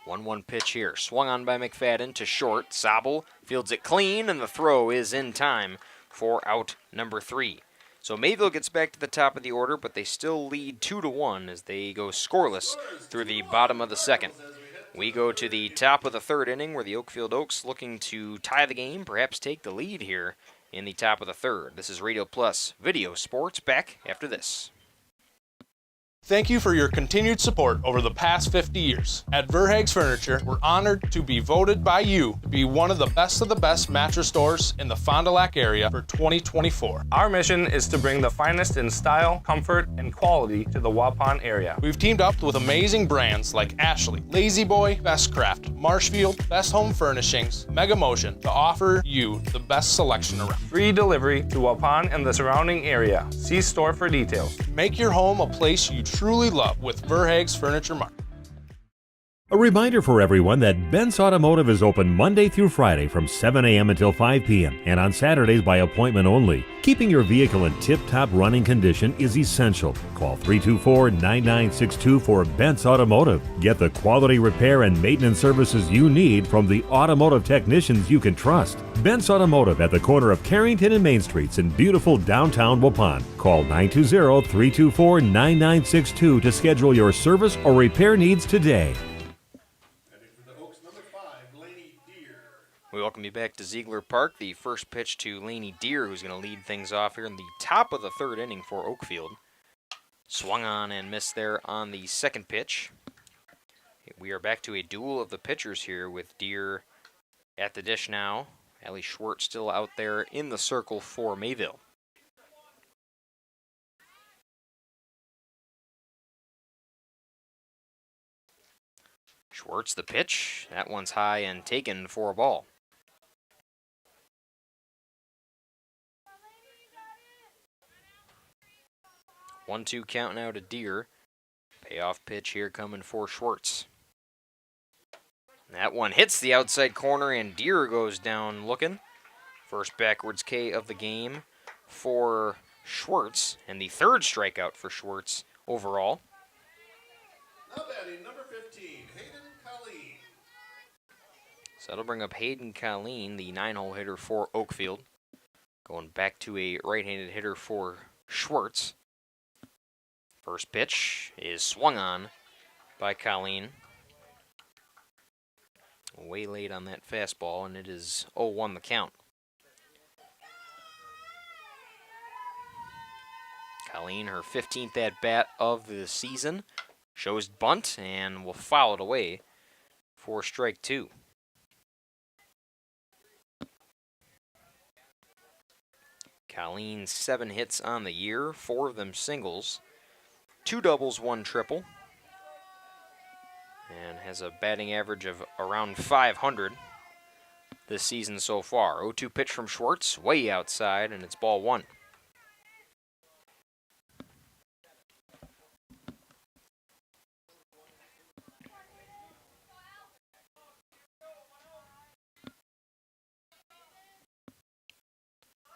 One pitch here. Swung on by McFadden to short. Sobel fields it clean, and the throw is in time for out number 3. So Mayville gets back to the top of the order, but they still lead 2-1 as they go scoreless through the bottom of the second. We go to the top of the third inning where the Oakfield Oaks looking to tie the game, perhaps take the lead here in the top of the third. This is Radio Plus Video Sports, back after this. Thank you for your continued support over the past 50 years. At Verhaeg's Furniture, we're honored to be voted by you to be one of the best mattress stores in the Fond du Lac area for 2024. Our mission is to bring the finest in style, comfort, and quality to the Waupun area. We've teamed up with amazing brands like Ashley, Lazy Boy, Best Craft, Marshfield, Best Home Furnishings, Mega Motion to offer you the best selection around. Free delivery to Waupun and the surrounding area. See store for details. Make your home a place you truly love with Verhaeg's Furniture Mart. A reminder for everyone that Ben's Automotive is open Monday through Friday from 7 a.m. until 5 p.m. and on Saturdays by appointment only. Keeping your vehicle in tip-top running condition is essential. Call 324-9962 for Ben's Automotive. Get the quality repair and maintenance services you need from the automotive technicians you can trust. Ben's Automotive at the corner of Carrington and Main Streets in beautiful downtown Waupun. Call 920-324-9962 to schedule your service or repair needs today. We welcome you back to Ziegler Park. The first pitch to Lainey Deer, who's going to lead things off here in the top of the third inning for Oakfield. Swung on and missed there on the second pitch. We are back to a duel of the pitchers here with Deer at the dish now. Allie Schwartz still out there in the circle for Mayville. Schwartz the pitch. That one's high and taken for a ball. 1-2 count now to Deer. Payoff pitch here coming for Schwartz. That one hits the outside corner and Deer goes down looking. First backwards K of the game for Schwartz and the third strikeout for Schwartz overall. Now batting number 15, Hayden Colleen. So that'll bring up Hayden Colleen, the 9-hole hitter for Oakfield. Going back to a right-handed hitter for Schwartz. First pitch is swung on by Colleen. Way late on that fastball, and it is 0-1 the count. Colleen, her 15th at-bat of the season, shows bunt and will foul it away for strike 2. Colleen, 7 hits on the year, 4 of them singles, 2 doubles, 1 triple, and has a batting average of around 500 this season so far. 0-2 pitch from Schwartz, way outside, and it's ball 1.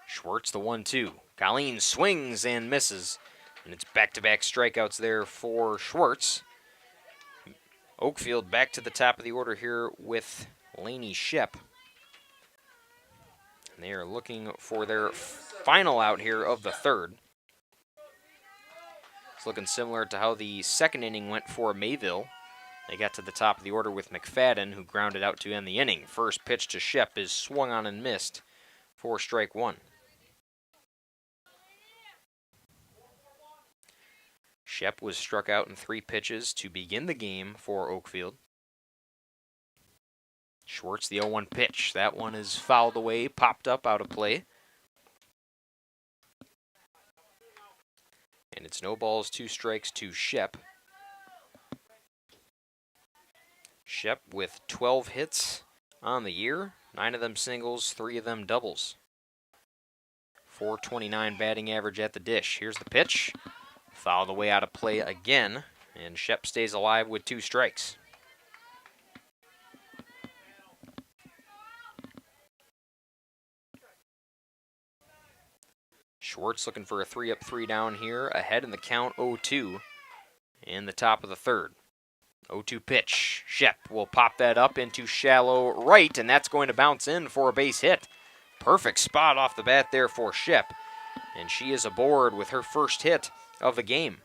Schwartz the 1-2. Colleen swings and misses. And it's back-to-back strikeouts there for Schwartz. Oakfield back to the top of the order here with Lainey Shep. And they are looking for their final out here of the third. It's looking similar to how the second inning went for Mayville. They got to the top of the order with McFadden, who grounded out to end the inning. First pitch to Shep is swung on and missed for strike one. Shep was struck out in 3 pitches to begin the game for Oakfield. Schwartz, the 0-1 pitch. That one is fouled away, popped up out of play. And it's no balls, 2 strikes to Shep. Shep with 12 hits on the year, 9 of them singles, 3 of them doubles. .429 batting average at the dish. Here's the pitch. Fouled away out of play again, and Shep stays alive with 2 strikes. Schwartz looking for a 3-up, 3-down here, ahead in the count 0-2 in the top of the third. 0-2 pitch. Shep will pop that up into shallow right, and that's going to bounce in for a base hit. Perfect spot off the bat there for Shep, and she is aboard with her first hit of the game.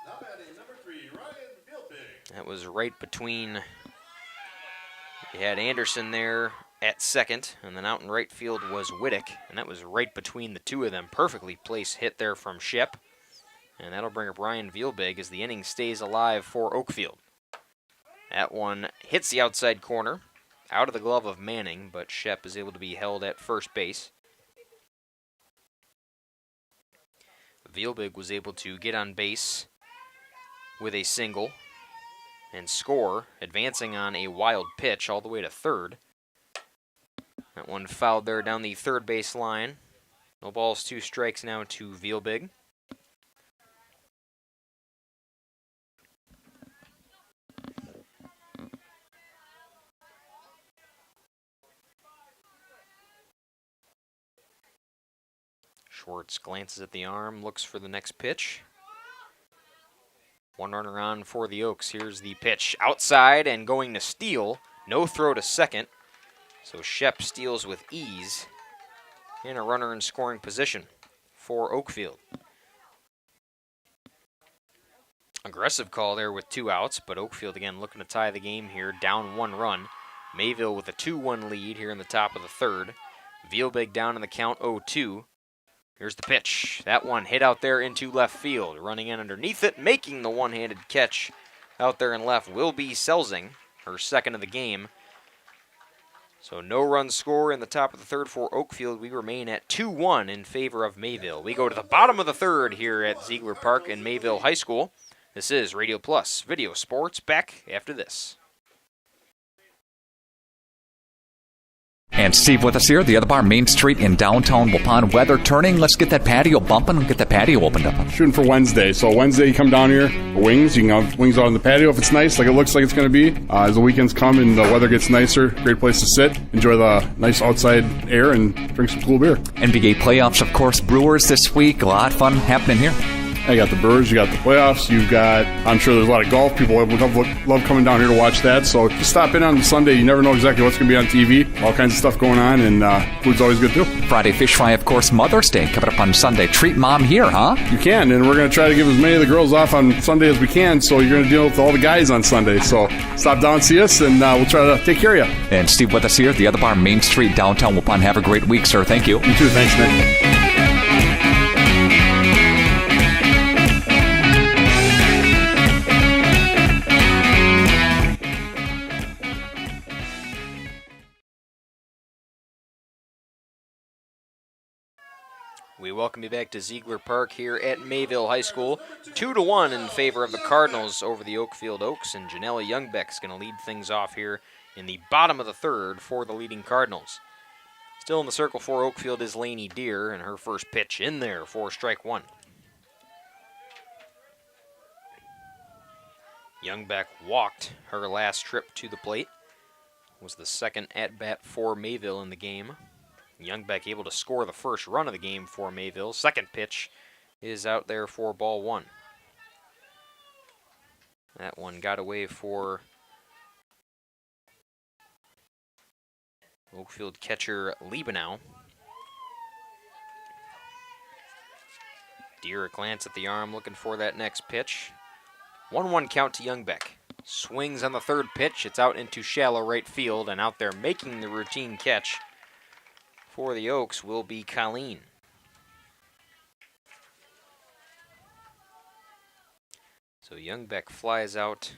Now batting number 3, Ryan Vilpig. That was right between, you had Anderson there at second, and then out in right field was Whittick, and that was right between the two of them. Perfectly placed hit there from Shep, and that'll bring up Ryan Vielbig as the inning stays alive for Oakfield. That one hits the outside corner, out of the glove of Manning, but Shep is able to be held at first base. Vielbig was able to get on base with a single and score, advancing on a wild pitch all the way to third. That one fouled there down the third base line. No balls, 2 strikes now to Vielbig. Schwartz glances at the arm, looks for the next pitch. 1 runner on for the Oaks. Here's the pitch. Outside and going to steal. No throw to second. So Shep steals with ease. And a runner in scoring position for Oakfield. Aggressive call there with 2 outs, but Oakfield again looking to tie the game here, down 1 run. Mayville with a 2-1 lead here in the top of the third. Vielbig down in the count 0-2. Here's the pitch. That one hit out there into left field. Running in underneath it, making the one-handed catch out there in left will be Selsing, her second of the game. So no run score in the top of the third for Oakfield. We remain at 2-1 in favor of Mayville. We go to the bottom of the third here at Ziegler Park in Mayville High School. This is Radio Plus Video Sports, back after this. And Steve with us here, the other bar, Main Street in downtown Waupun. Weather turning. Let's get that patio bumping and get that patio opened up. Shooting for Wednesday. So Wednesday you come down here, wings. You can have wings out on the patio if it's nice, like it looks like it's going to be. As the weekends come and the weather gets nicer, great place to sit. Enjoy the nice outside air and drink some cool beer. NBA playoffs, of course. Brewers this week. A lot of fun happening here. You got the Brewers, you got the playoffs, you've got, I'm sure there's a lot of golf. People love coming down here to watch that. So just stop in on Sunday. You never know exactly what's going to be on TV. All kinds of stuff going on, and food's always good too. Friday fish fry, of course. Mother's Day coming up on Sunday. Treat mom here, huh? You can, and we're going to try to give as many of the girls off on Sunday as we can, so you're going to deal with all the guys on Sunday. So stop down and see us, and we'll try to take care of you. And Steve with us here, the other bar, Main Street, downtown Waupun. Have a great week, sir. Thank you. You too. Thanks, Nick. We welcome you back to Ziegler Park here at Mayville High School. 2-1 in favor of the Cardinals over the Oakfield Oaks, and Janelle Youngbeck's going to lead things off here in the bottom of the third for the leading Cardinals. Still in the circle for Oakfield is Lainey Deer, and her first pitch in there for strike 1. Youngbeck walked her last trip to the plate. Was the second at-bat for Mayville in the game. Youngbeck able to score the first run of the game for Mayville. Second pitch is out there for ball 1. That one got away for Oakfield catcher Liebenow. Deer a glance at the arm, looking for that next pitch. 1-1 count to Youngbeck. Swings on the third pitch. It's out into shallow right field, and out there making the routine catch for the Oaks will be Colleen. So Youngbeck flies out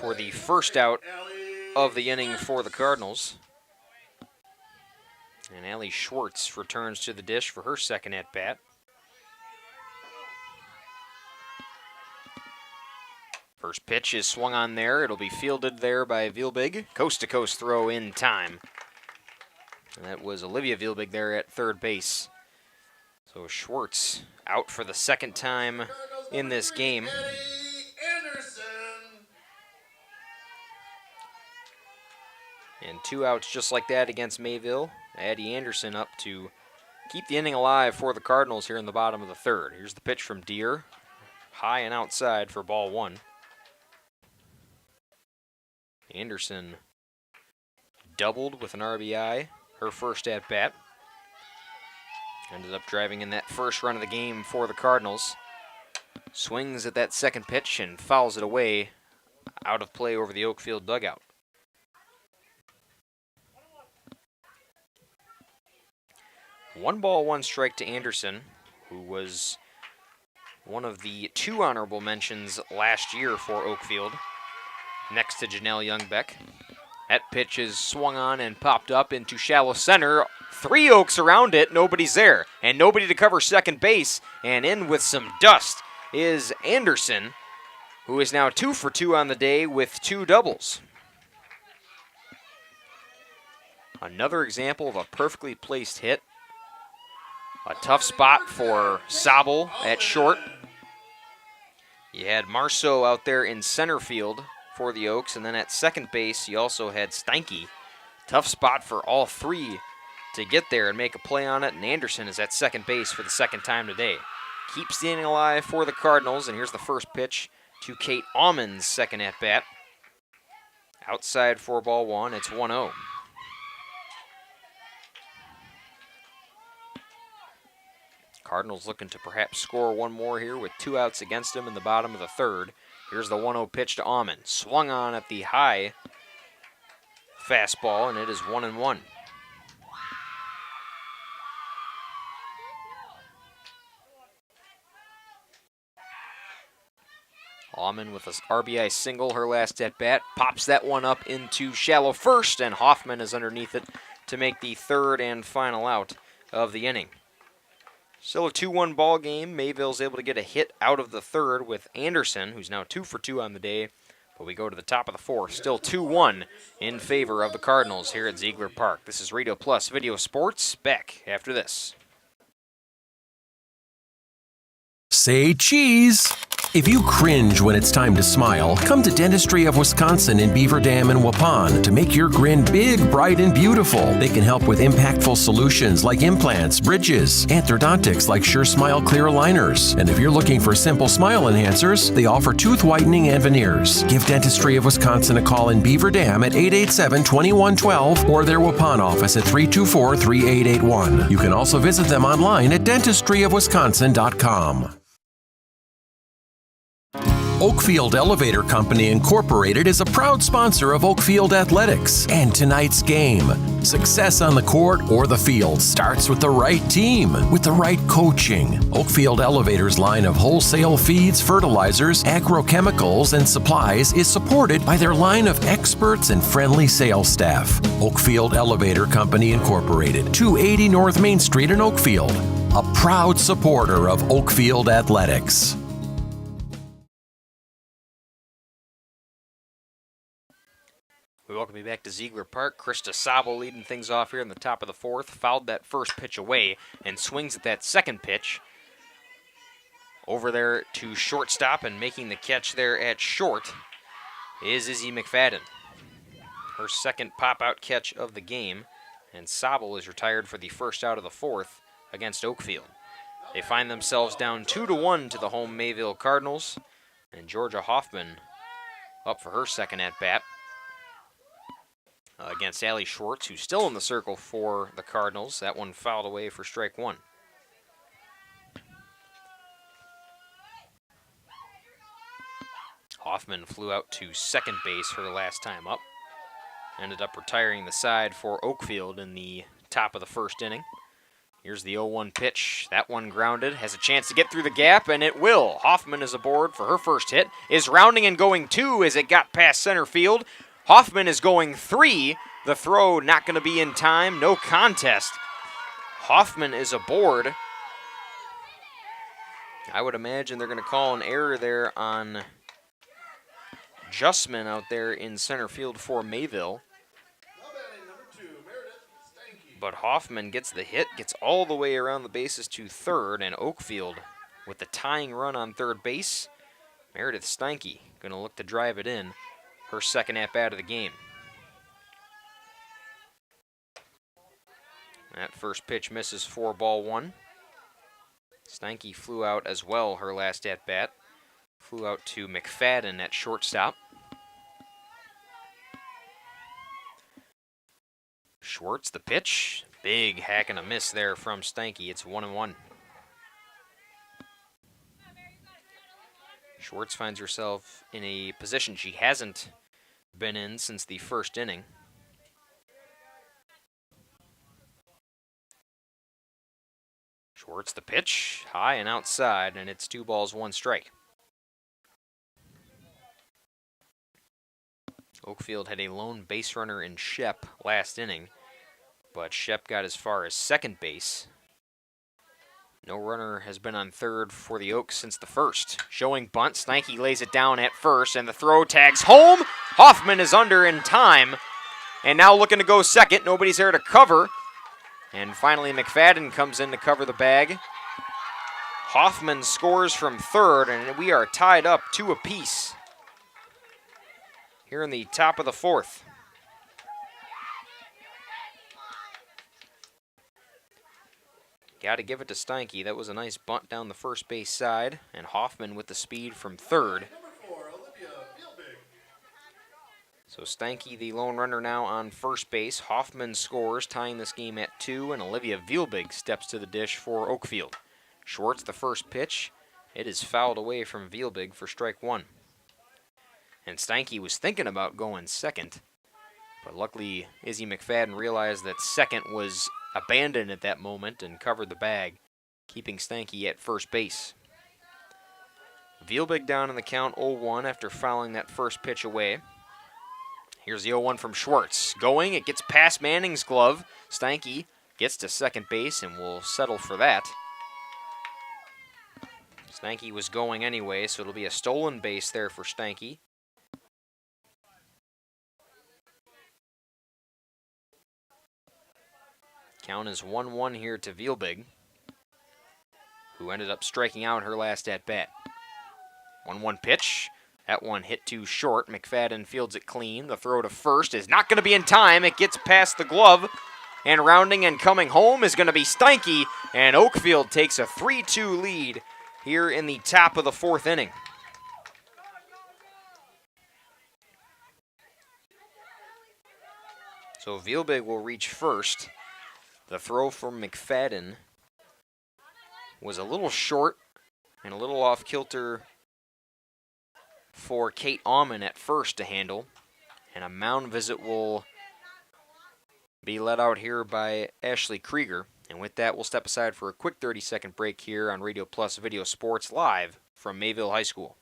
for the first out of the inning for the Cardinals. And Allie Schwartz returns to the dish for her second at-bat. First pitch is swung on there. It'll be fielded there by Vielbig. Coast-to-coast throw in time. And that was Olivia Vielbig there at third base. So Schwartz out for the second time in this game. And 2 outs just like that against Mayville. Addie Anderson up to keep the inning alive for the Cardinals here in the bottom of the third. Here's the pitch from Deer. High and outside for ball 1. Anderson doubled with an RBI, her first at-bat. Ended up driving in that first run of the game for the Cardinals. Swings at that second pitch and fouls it away out of play over the Oakfield dugout. One ball, one strike to Anderson, who was one of the 2 honorable mentions last year for Oakfield, next to Janelle Youngbeck. That pitch is swung on and popped up into shallow center. 3 Oaks around it, nobody's there, and nobody to cover second base, and in with some dust is Anderson, who is now 2 for 2 on the day with 2 doubles. Another example of a perfectly placed hit. A tough spot for Sabel at short. You had Marceau out there in center field for the Oaks, and then at second base you also had Steinke. Tough spot for all 3 to get there and make a play on it, and Anderson is at second base for the second time today. Keeps the inning alive for the Cardinals, and here's the first pitch to Kate Almond's second at-bat. Outside for ball 1, it's 1-0. Cardinals looking to perhaps score one more here with 2 outs against them in the bottom of the third. Here's the 1-0 pitch to Almond. Swung on at the high fastball, and it is 1-1. Almond with an RBI single, her last at-bat. Pops that one up into shallow first, and Hoffman is underneath it to make the third and final out of the inning. Still a 2-1 ball game. Mayville's able to get a hit out of the third with Anderson, who's now 2 for 2 on the day. But we go to the top of the fourth. Still 2-1 in favor of the Cardinals here at Ziegler Park. This is Radio Plus Video Sports. Back after this. Say cheese. If you cringe when it's time to smile, come to Dentistry of Wisconsin in Beaver Dam and Waupun to make your grin big, bright, and beautiful. They can help with impactful solutions like implants, bridges, and orthodontics like Sure Smile clear aligners. And if you're looking for simple smile enhancers, they offer tooth whitening and veneers. Give Dentistry of Wisconsin a call in Beaver Dam at 887-2112 or their Waupun office at 324-3881. You can also visit them online at dentistryofwisconsin.com. Oakfield Elevator Company Incorporated is a proud sponsor of Oakfield Athletics and tonight's game. Success on the court or the field starts with the right team, with the right coaching. Oakfield Elevator's line of wholesale feeds, fertilizers, agrochemicals, and supplies is supported by their line of experts and friendly sales staff. Oakfield Elevator Company Incorporated, 280 North Main Street in Oakfield, a proud supporter of Oakfield Athletics. We welcome you back to Ziegler Park. Krista Sabel leading things off here in the top of the fourth. Fouled that first pitch away and swings at that second pitch. Over there to shortstop and making the catch there at short is Izzy McFadden. Her second pop-out catch of the game. And Sabel is retired for the first out of the fourth against Oakfield. They find themselves down 2-1 to the home Mayville Cardinals. And Georgia Hoffman up for her second at-bat. against Allie Schwartz, who's still in the circle for the Cardinals. That one fouled away for strike one. Hoffman flew out to second base her last time up. Ended up retiring the side for Oakfield in the top of the first inning. Here's the 0-1 pitch. That one grounded. Has a chance to get through the gap, and it will. Hoffman is aboard for her first hit. Is rounding and going 2 as it got past center field. Hoffman is going 3. The throw not going to be in time. No contest. Hoffman is aboard. I would imagine they're going to call an error there on Justman out there in center field for Mayville. But Hoffman gets the hit, gets all the way around the bases to third, and Oakfield with the tying run on third base. Meredith Steinke going to look to drive it in, her second at-bat of the game. That first pitch misses for ball one. Steinke flew out as well her last at-bat. Flew out to McFadden at shortstop. Schwartz, the pitch. Big hack and a miss there from Steinke. It's 1-1. Schwartz finds herself in a position she hasn't been in since the first inning. Schwartz, the pitch. High and outside, and it's 2 balls, 1 strike. Oakfield had a lone base runner in Shep last inning, but Shep got as far as second base. No runner has been on third for the Oaks since the first. Showing bunt, Steinke lays it down at first, and the throw tags home. Hoffman is under in time, and now looking to go second. Nobody's there to cover, and finally McFadden comes in to cover the bag. Hoffman scores from third, and we are tied up 2 apiece here in the top of the fourth. Got to give it to Steinke. That was a nice bunt down the first base side, and Hoffman with the speed from third. So Steinke, the lone runner, now on first base. Hoffman scores, tying this game at 2, and Olivia Vielbig steps to the dish for Oakfield. Schwartz, the first pitch. It is fouled away from Vielbig for strike 1. And Steinke was thinking about going second, but luckily Izzy McFadden realized that second was abandoned at that moment and covered the bag, keeping Steinke at first base. Vielbig down in the count 0-1 after fouling that first pitch away. Here's the 0-1 from Schwartz. Going, it gets past Manning's glove. Steinke gets to second base and will settle for that. Steinke was going anyway, so it'll be a stolen base there for Steinke. Count is 1-1 here to Vielbig, who ended up striking out her last at-bat. 1-1 pitch. That one hit too short. McFadden fields it clean. The throw to first is not going to be in time. It gets past the glove. And rounding and coming home is going to be Steinke. And Oakfield takes a 3-2 lead here in the top of the fourth inning. So Vielbig will reach first. The throw from McFadden was a little short and a little off kilter for Kate Aumann at first to handle. And a mound visit will be let out here by Ashley Krieger. And with that, we'll step aside for a quick 30-second break here on Radio Plus Video Sports live from Mayville High School.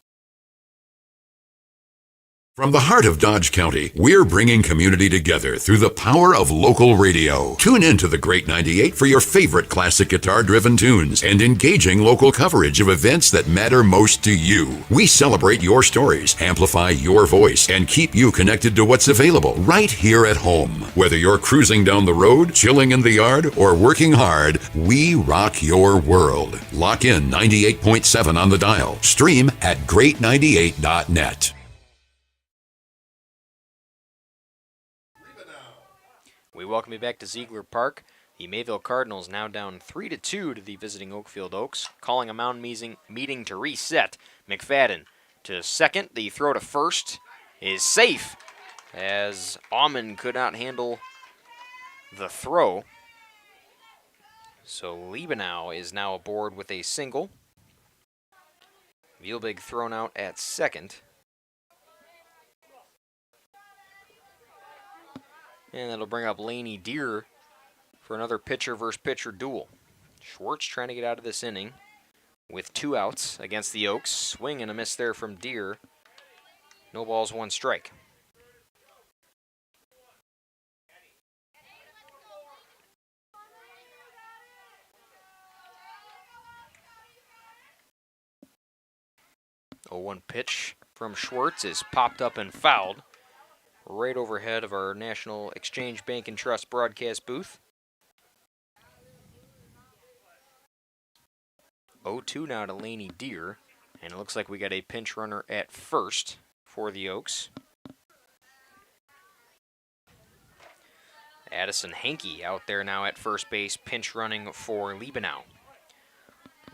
From the heart of Dodge County, we're bringing community together through the power of local radio. Tune in to the Great 98 for your favorite classic guitar-driven tunes and engaging local coverage of events that matter most to you. We celebrate your stories, amplify your voice, and keep you connected to what's available right here at home. Whether you're cruising down the road, chilling in the yard, or working hard, we rock your world. Lock in 98.7 on the dial. Stream at great98.net. We welcome you back to Ziegler Park. The Mayville Cardinals now down 3-2 to the visiting Oakfield Oaks, calling a mound meeting to reset. McFadden to second. The throw to first is safe as Aumann could not handle the throw. So Liebenau is now aboard with a single. Vielbig thrown out at second. And that'll bring up Laney Deer for another pitcher versus pitcher duel. Schwartz trying to get out of this inning with 2 outs against the Oaks. Swing and a miss there from Deer. No balls, 1 strike. A 1 pitch from Schwartz is popped up and fouled right overhead of our National Exchange Bank and Trust broadcast booth. 0-2 now to Laney Deer, and it looks like we got a pinch runner at first for the Oaks. Addison Hankey out there now at first base, pinch running for Liebenau.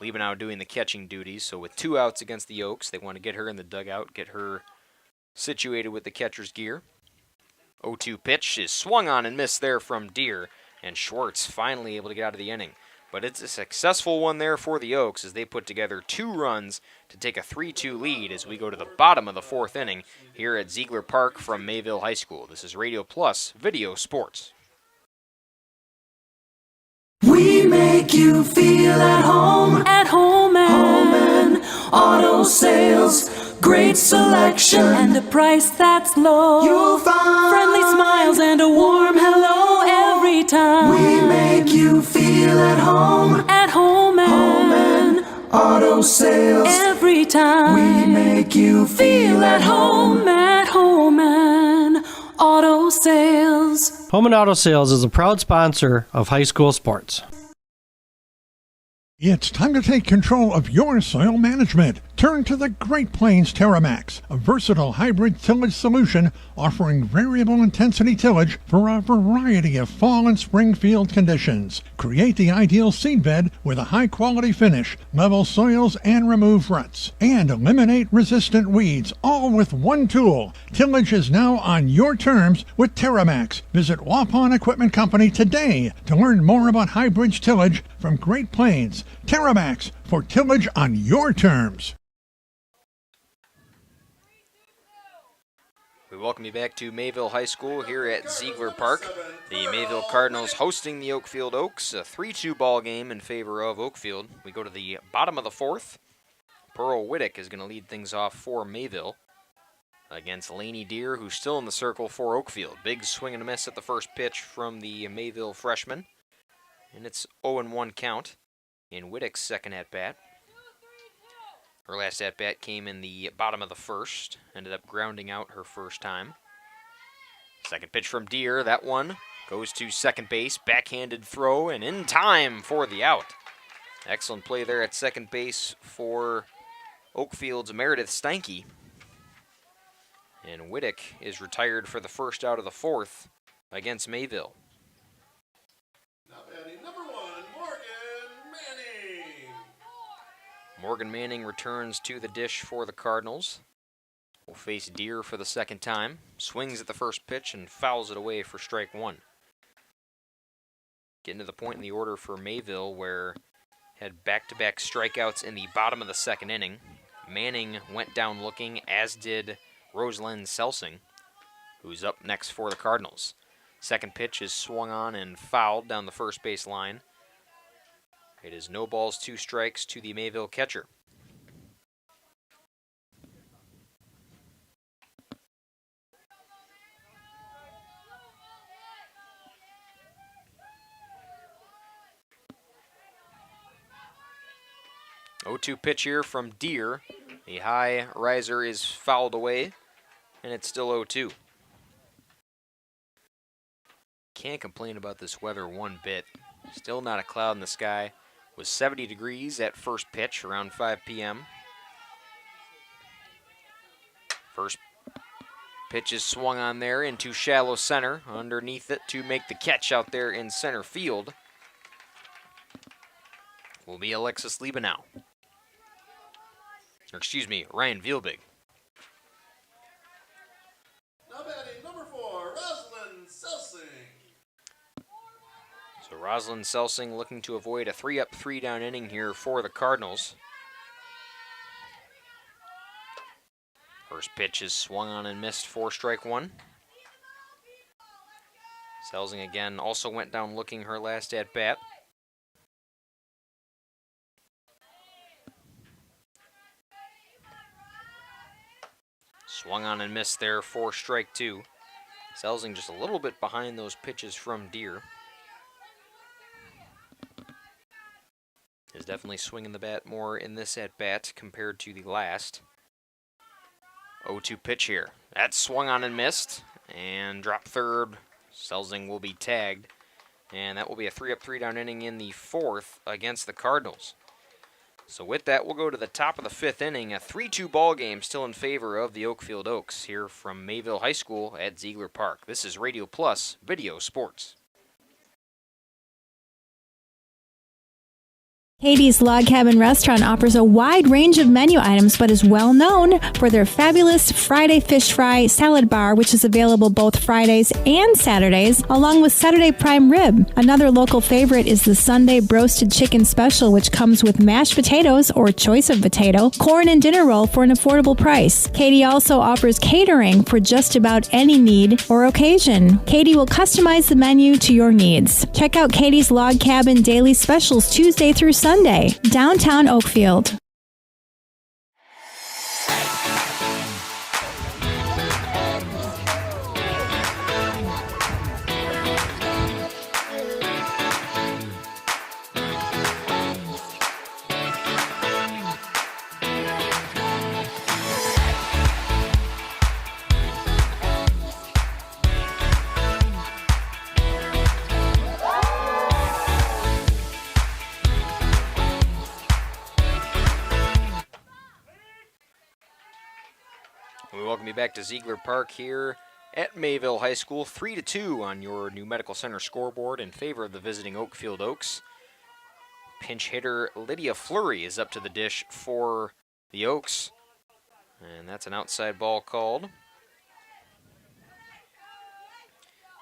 Liebenau doing the catching duties, so with 2 outs against the Oaks, they want to get her in the dugout, get her situated with the catcher's gear. 0-2 pitch is swung on and missed there from Deer, and Schwartz finally able to get out of the inning. But it's a successful one there for the Oaks as they put together 2 runs to take a 3-2 lead as we go to the bottom of the 4th inning here at Ziegler Park from Mayville High School. This is Radio Plus Video Sports. We make you feel at home and auto sales. Great selection and a price that's low. You'll find friendly smiles and a warm hello every time. We make you feel at home and auto sales. Every time we make you feel at home and auto sales. Home and Auto Sales is a proud sponsor of high school sports. It's time to take control of your soil management. Turn to the Great Plains TerraMax, a versatile hybrid tillage solution offering variable intensity tillage for a variety of fall and spring field conditions. Create the ideal seed bed with a high-quality finish, level soils and remove ruts, and eliminate resistant weeds, all with one tool. Tillage is now on your terms with TerraMax. Visit Waupun Equipment Company today to learn more about hybrid tillage from Great Plains. TerraMax, for tillage on your terms. We welcome you back to Mayville High School here at Ziegler Park. The Mayville Cardinals hosting the Oakfield Oaks, a 3-2 ball game in favor of Oakfield. We go to the bottom of the 4th. Pearl Whittick is going to lead things off for Mayville against Laney Deer, who's still in the circle for Oakfield. Big swing and a miss at the first pitch from the Mayville freshman. And it's 0-1 count in Whittick's second at-bat. Her last at-bat came in the bottom of the 1st. Ended up grounding out her first time. Second pitch from Deer. That one goes to second base. Backhanded throw and in time for the out. Excellent play there at second base for Oakfield's Meredith Steinke. And Whittick is retired for the first out of the 4th against Mayville. Morgan Manning returns to the dish for the Cardinals. Will face Deer for the second time. Swings at the first pitch and fouls it away for strike 1. Getting to the point in the order for Mayville where had back-to-back strikeouts in the bottom of the 2nd inning. Manning went down looking, as did Rosalind Selsing, who's up next for the Cardinals. Second pitch is swung on and fouled down the first base line. It is no balls, 2 strikes to the Mayville catcher. Oh, 0-2 pitch here from Deer. The high riser is fouled away, and it's still 0-2. Can't complain about this weather one bit. Still not a cloud in the sky. Was 70 degrees at first pitch around 5 p.m. First pitch is swung on there into shallow center. Underneath it to make the catch out there in center field will be Alexis Liebenau. Or excuse me, Ryan Vielbig. Now batting number 4, Rosalind Selsing. So Rosalind Selsing looking to avoid a 3-up, 3-down inning here for the Cardinals. First pitch is swung on and missed for strike one. Selsing again also went down looking her last at bat. Swung on and missed there for strike two. Selsing just a little bit behind those pitches from Deer. Is definitely swinging the bat more in this at bat compared to the last. 0-2 pitch here. That's swung on and missed. And dropped third. Selsing will be tagged. And that will be a 3-up, 3-down inning in the fourth against the Cardinals. So with that, we'll go to the top of the fifth inning. A 3-2 ball game still in favor of the Oakfield Oaks here from Mayville High School at Ziegler Park. This is Radio Plus Video Sports. Katie's Log Cabin Restaurant offers a wide range of menu items, but is well known for their fabulous Friday fish fry salad bar, which is available both Fridays and Saturdays, along with Saturday prime rib. Another local favorite is the Sunday broasted chicken special, which comes with mashed potatoes or choice of potato, corn, and dinner roll for an affordable price. Katie also offers catering for just about any need or occasion. Katie will customize the menu to your needs. Check out Katie's Log Cabin daily specials Tuesday through Sunday, downtown Oakfield. We welcome you back to Ziegler Park here at Mayville High School. 3-2 on your new Medical Center scoreboard in favor of the visiting Oakfield Oaks. Pinch hitter Lydia Fleury is up to the dish for the Oaks. And that's an outside ball called.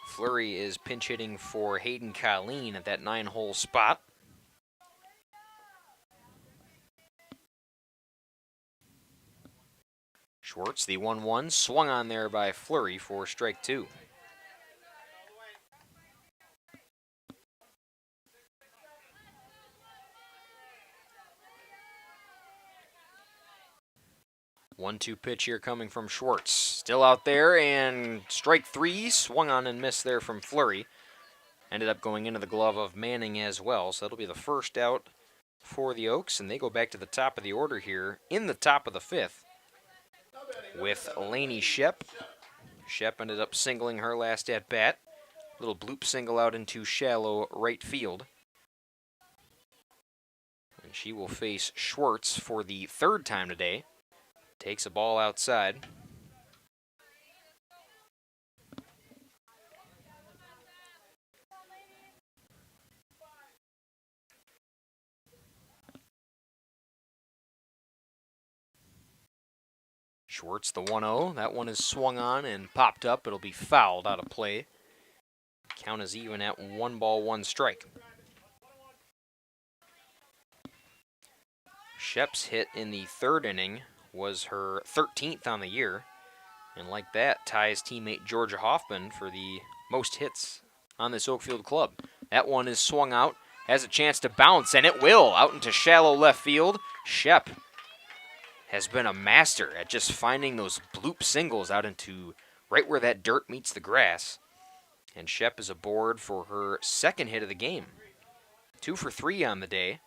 Fleury is pinch hitting for Hayden Colleen at that 9-hole spot. Schwartz, the 1-1, swung on there by Fleury for strike two. One-two pitch here coming from Schwartz. Still out there, and strike three, swung on and missed there from Fleury. Ended up going into the glove of Manning as well, so that'll be the first out for the Oaks, and they go back to the top of the order here in the top of the fifth with Lainey Shep. Shep ended up singling her last at-bat. Little bloop single out into shallow right field. And she will face Schwartz for the third time today. Takes a ball outside. Schwartz, the 1-0. That one is swung on and popped up. It'll be fouled out of play. Count is even at 1 ball, 1 strike. Shep's hit in the third inning was her 13th on the year. And like that, ties teammate Georgia Hoffman for the most hits on this Oakfield club. That one is swung out, has a chance to bounce, and it will, out into shallow left field. Shep has been a master at just finding those bloop singles out into right where that dirt meets the grass. And Shep is aboard for her second hit of the game. 2 for 3 on the day.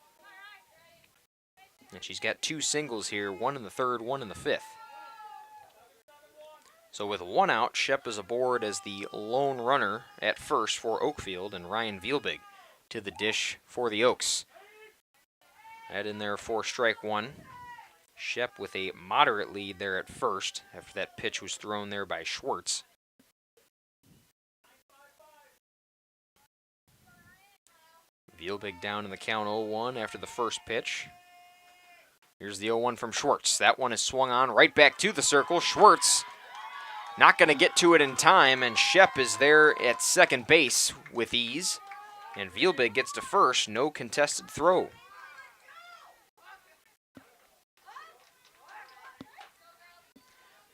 And she's got 2 singles here, 1 in the third, 1 in the fifth. So with 1 out, Shep is aboard as the lone runner at first for Oakfield, and Ryan Vielbig to the dish for the Oaks. That in there for strike 1. Shep with a moderate lead there at first after that pitch was thrown there by Schwartz. Vielbig down in the count 0-1 after the first pitch. Here's the 0-1 from Schwartz. That one is swung on right back to the circle. Schwartz not going to get to it in time, and Shep is there at second base with ease. And Vielbig gets to first, no contested throw.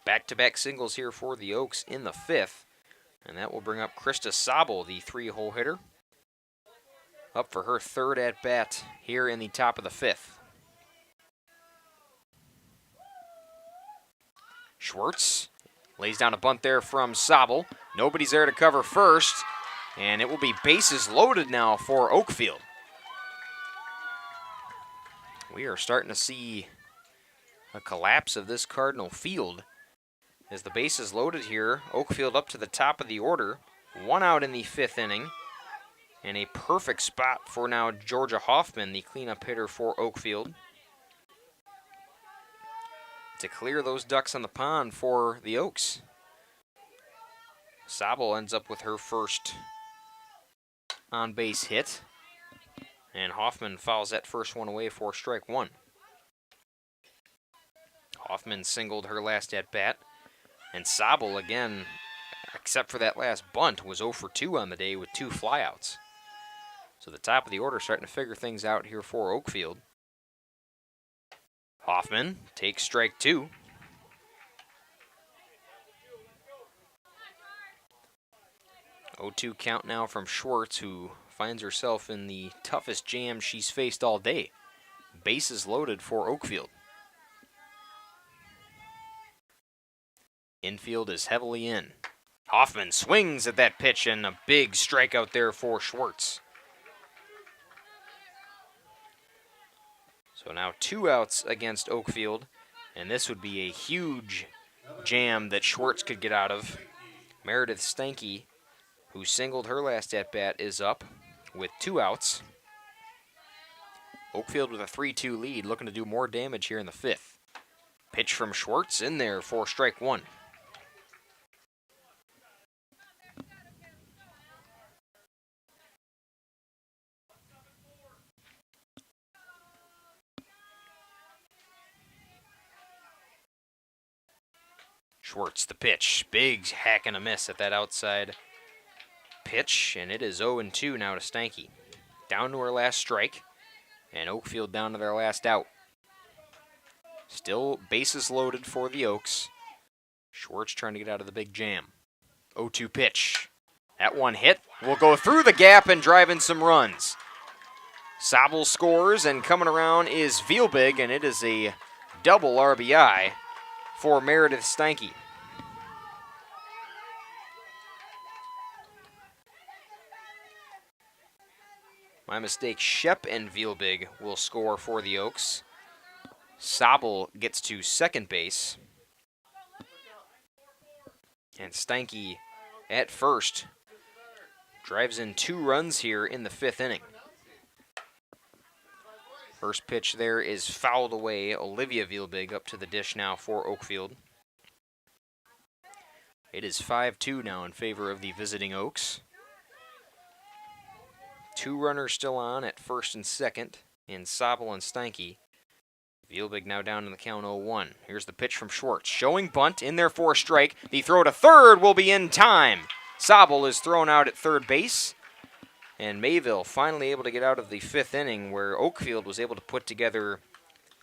Back-to-back singles here for the Oaks in the fifth. And that will bring up Krista Sabel, the three-hole hitter, up for her third at-bat here in the top of the fifth. Schwartz lays down a bunt there from Sabel. Nobody's there to cover first, and it will be bases loaded now for Oakfield. We are starting to see a collapse of this Cardinal field. As the bases loaded here, Oakfield up to the top of the order. One out in the fifth inning. And a perfect spot for now Georgia Hoffman, the cleanup hitter for Oakfield, to clear those ducks on the pond for the Oaks. Sabel ends up with her first on-base hit. And Hoffman fouls that first one away for strike one. Hoffman singled her last at-bat. And Sabel, again, except for that last bunt, was 0 for 2 on the day with 2 flyouts. So the top of the order starting to figure things out here for Oakfield. Hoffman takes strike 2. (0-2) count now from Schwartz, who finds herself in the toughest jam she's faced all day. Bases loaded for Oakfield. Infield is heavily in. Hoffman swings at that pitch, and a big strikeout there for Schwartz. So now 2 outs against Oakfield, and this would be a huge jam that Schwartz could get out of. Meredith Stanky, who singled her last at-bat, is up with 2 outs. Oakfield with a 3-2 lead, looking to do more damage here in the fifth. Pitch from Schwartz in there for strike 1. Schwartz the pitch. Big hack and a miss at that outside pitch, and it is 0-2 now to Stanky. Down to her last strike, and Oakfield down to their last out. Still bases loaded for the Oaks. Schwartz trying to get out of the big jam. 0-2 pitch. That one hit. Will go through the gap and drive in some runs. Sabel scores, and coming around is Vielbig, and it is a double RBI for Meredith Stanky. My mistake, Shep and Vielbig will score for the Oaks. Sabel gets to second base. And Stanky at first drives in 2 runs here in the fifth inning. First pitch there is fouled away. Olivia Vielbig up to the dish now for Oakfield. It is 5-2 now in favor of the visiting Oaks. 2 runners still on at first and second in Sabel and Stanky. Vielbig now down in the count 0-1. Here's the pitch from Schwartz. Showing bunt in there for a strike. The throw to third will be in time. Sabel is thrown out at third base. And Mayville finally able to get out of the fifth inning, where Oakfield was able to put together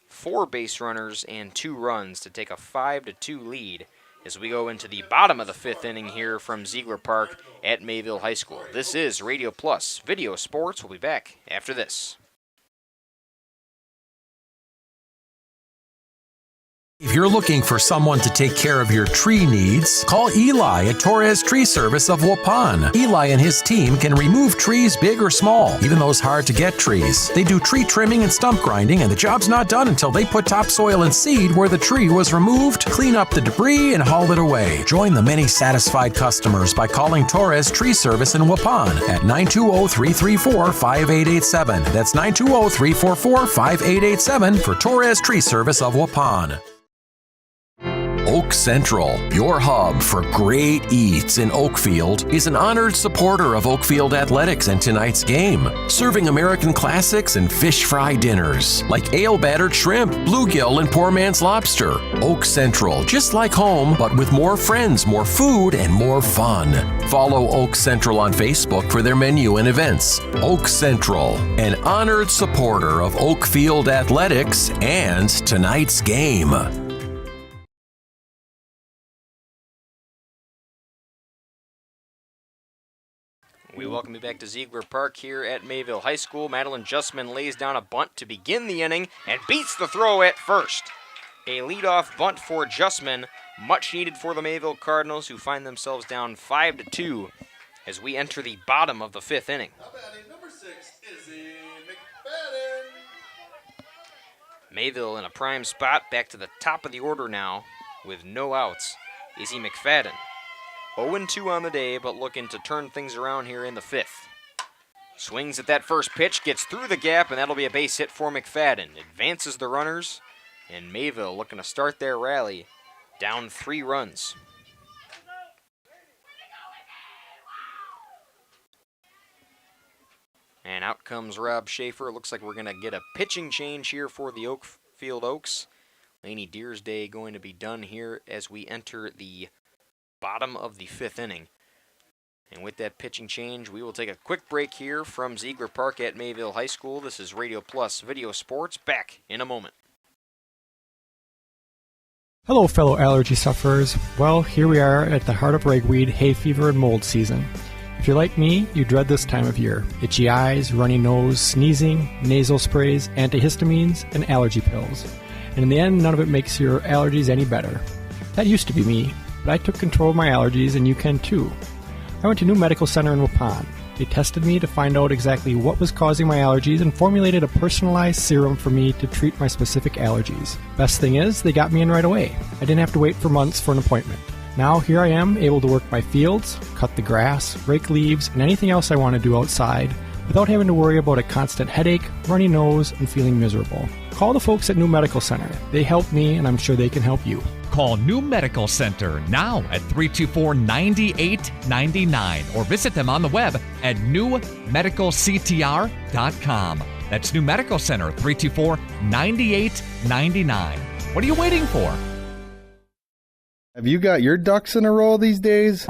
4 base runners and 2 runs to take a 5-2 lead as we go into the bottom of the fifth inning here from Ziegler Park at Mayville High School. This is Radio Plus Video Sports. We'll be back after this. If you're looking for someone to take care of your tree needs, call Eli at Torres Tree Service of Waupun. Eli and his team can remove trees big or small, even those hard-to-get trees. They do tree trimming and stump grinding, and the job's not done until they put topsoil and seed where the tree was removed, clean up the debris, and haul it away. Join the many satisfied customers by calling Torres Tree Service in Waupun at 920-334-5887. That's 920-344-5887 for Torres Tree Service of Waupun. Oak Central, your hub for great eats in Oakfield, is an honored supporter of Oakfield athletics and tonight's game, serving American classics and fish fry dinners like ale-battered shrimp, bluegill, and poor man's lobster. Oak Central, just like home, but with more friends, more food, and more fun. Follow Oak Central on Facebook for their menu and events. Oak Central, an honored supporter of Oakfield athletics and tonight's game. We welcome you back to Ziegler Park here at Mayville High School. Madeline Justman lays down a bunt to begin the inning and beats the throw at first. A leadoff bunt for Justman, much needed for the Mayville Cardinals, who find themselves down 5-2 as we enter the bottom of the fifth inning. Number 6, Izzy McFadden. Mayville in a prime spot, back to the top of the order now with no outs. Izzy McFadden 0-2 on the day, but looking to turn things around here in the fifth. Swings at that first pitch, gets through the gap, and that'll be a base hit for McFadden. Advances the runners, and Mayville looking to start their rally, down 3 runs. And out comes Rob Schaefer. Looks like we're going to get a pitching change here for the Oakfield Oaks. Laney Deersday going to be done here as we enter the bottom of the fifth inning. And with that pitching change, we will take a quick break here from Ziegler Park at Mayville High School. This is Radio Plus Video Sports. Back in a moment. Hello, fellow allergy sufferers. Well, here we are at the heart of ragweed, hay fever, and mold season. If you're like me, you dread this time of year. Itchy eyes, runny nose, sneezing, nasal sprays, antihistamines, and allergy pills. And in the end, none of it makes your allergies any better. That used to be me, but I took control of my allergies, and you can too. I went to New Medical Center in Waupun. They tested me to find out exactly what was causing my allergies and formulated a personalized serum for me to treat my specific allergies. Best thing is, they got me in right away. I didn't have to wait for months for an appointment. Now here I am, able to work my fields, cut the grass, rake leaves, and anything else I want to do outside without having to worry about a constant headache, runny nose, and feeling miserable. Call the folks at New Medical Center. They helped me, and I'm sure they can help you. Call New Medical Center now at 324-9899 or visit them on the web at newmedicalctr.com. That's New Medical Center, 324-9899. What are you waiting for? Have you got your ducks in a row these days?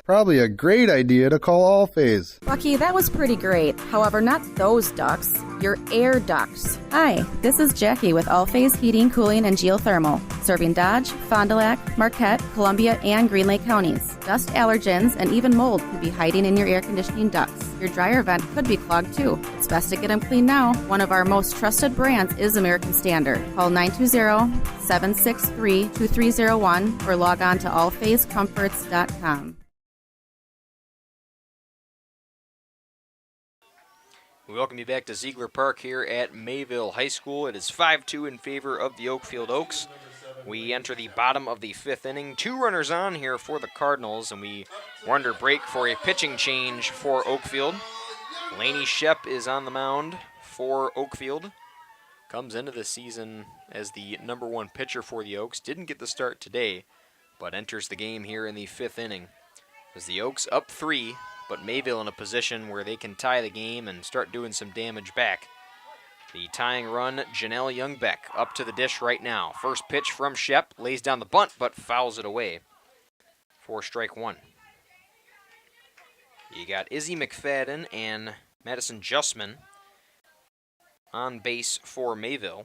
Probably a great idea to call Allphase. Bucky, that was pretty great. However, not those ducks. Your air ducts. Hi, this is Jackie with Allphase Heating, Cooling, and Geothermal, serving Dodge, Fond du Lac, Marquette, Columbia, and Green Lake counties. Dust allergens and even mold could be hiding in your air conditioning ducts. Your dryer vent could be clogged too. It's best to get them cleaned now. One of our most trusted brands is American Standard. Call 920-763-2301 or log on to allphasecomforts.com. We welcome you back to Ziegler Park here at Mayville High School. It is 5-2 in favor of the Oakfield Oaks. We enter the bottom of the fifth inning. 2 runners on here for the Cardinals, and we are under break for a pitching change for Oakfield. Laney Shep is on the mound for Oakfield. Comes into the season as the number 1 pitcher for the Oaks. Didn't get the start today, but enters the game here in the fifth inning. As the Oaks up 3, but Mayville in a position where they can tie the game and start doing some damage back. The tying run, Janelle Youngbeck, up to the dish right now. First pitch from Shep, lays down the bunt, but fouls it away for strike 1. You got Izzy McFadden and Madison Justman on base for Mayville.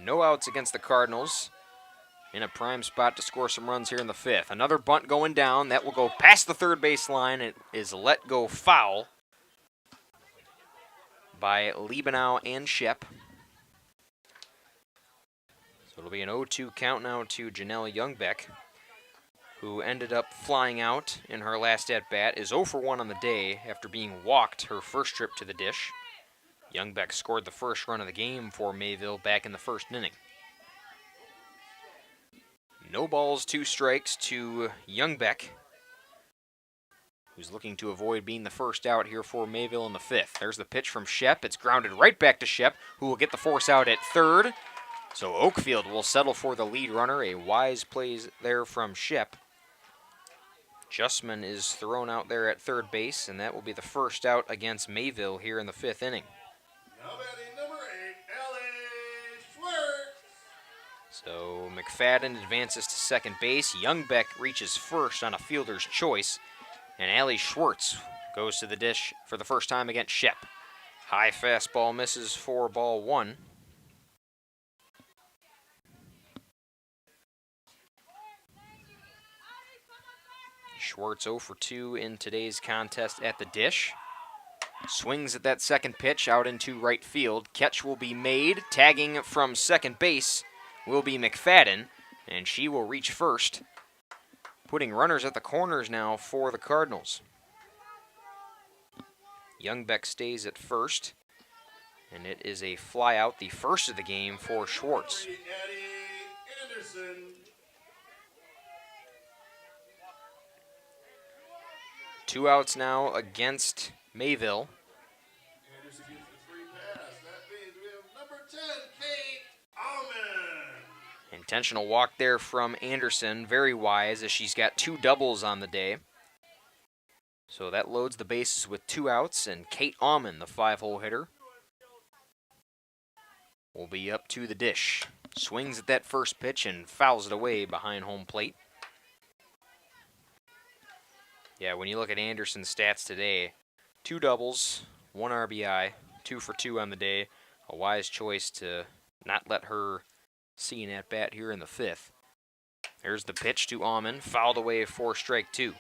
No outs against the Cardinals. In a prime spot to score some runs here in the fifth. Another bunt going down. That will go past the third base line. It is let go foul by Liebenau and Shep. So it'll be an 0-2 count now to Janelle Youngbeck, who ended up flying out in her last at-bat, is 0 for 1 on the day after being walked her first trip to the dish. Youngbeck scored the first run of the game for Mayville back in the first inning. No balls, 2 strikes to Youngbeck. who's looking to avoid being the first out here for Mayville in the 5th. There's the pitch from Shep. It's grounded right back to Shep, who will get the force out at third. So Oakfield will settle for the lead runner. A wise play there from Shep. Justman is thrown out there at third base, and that will be the first out against Mayville here in the 5th inning. Now batting number 8, Ellie Schwartz. So McFadden advances to second base. Youngbeck reaches first on a fielder's choice. And Allie Schwartz goes to the dish for the first time against Shep. High fastball misses for ball 1. Schwartz 0 for 2 in today's contest at the dish. Swings at that second pitch out into right field. Catch will be made. Tagging from second base will be McFadden, and she will reach first, putting runners at the corners now for the Cardinals. Youngbeck stays at first, and it is a fly out, the first of the game for Schwartz. Eddie Anderson. 2 outs now against Mayville. Anderson gets the free pass. That means we have number 10, Kate Alman. Intentional walk there from Anderson, very wise as she's got 2 doubles on the day. So that loads the bases with 2 outs, and Kate Alman, the 5-hole hitter, will be up to the dish. Swings at that first pitch and fouls it away behind home plate. Yeah, when you look at Anderson's stats today, 2 doubles, 1 RBI, 2 for 2 on the day. A wise choice to not let her see an at-bat here in the 5th. There's the pitch to Alman, fouled away for strike 2.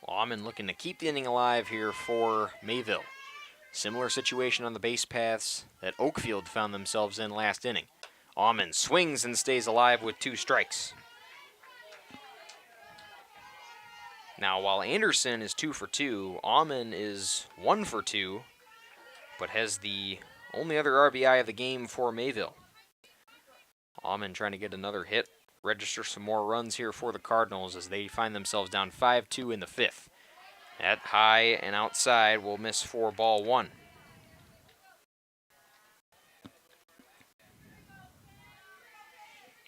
Alman looking to keep the inning alive here for Mayville. Similar situation on the base paths that Oakfield found themselves in last inning. Alman swings and stays alive with 2 strikes. Now, while Anderson is 2 for 2, Alman is 1 for 2, but has the only other RBI of the game for Mayville. Alman trying to get another hit, register some more runs here for the Cardinals as they find themselves down 5-2 in the 5th. That high and outside will miss for ball 1.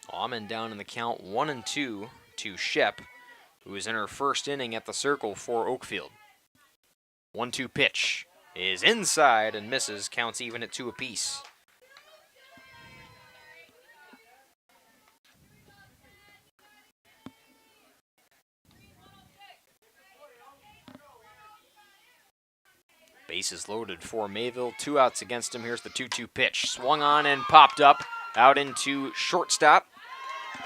Alman down in the count 1-2 to Shep, who is in her first inning at the circle for Oakfield. 1-2 pitch is inside and misses, counts even at 2 apiece. Bases loaded for Mayville. 2 outs against him. Here's the 2-2 pitch. Swung on and popped up out into shortstop.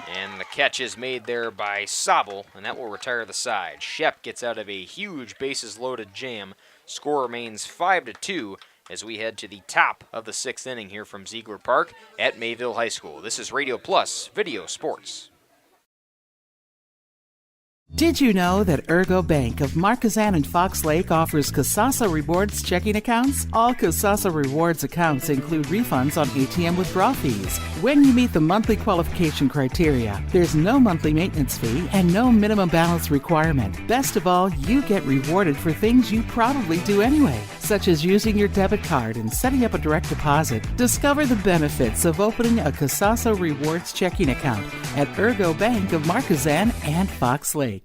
And the catch is made there by Sobel, and that will retire the side. Shep gets out of a huge bases loaded jam. Score remains 5-2 as we head to the top of the 6th inning here from Ziegler Park at Mayville High School. This is Radio Plus Video Sports. Did you know that Ergo Bank of Marquezan and Fox Lake offers Casasa Rewards checking accounts? All Casasa Rewards accounts include refunds on ATM withdrawal fees when you meet the monthly qualification criteria. There's no monthly maintenance fee and no minimum balance requirement. Best of all, you get rewarded for things you probably do anyway, such as using your debit card and setting up a direct deposit. Discover the benefits of opening a Casasa Rewards checking account at Ergo Bank of Marquezan and Fox Lake.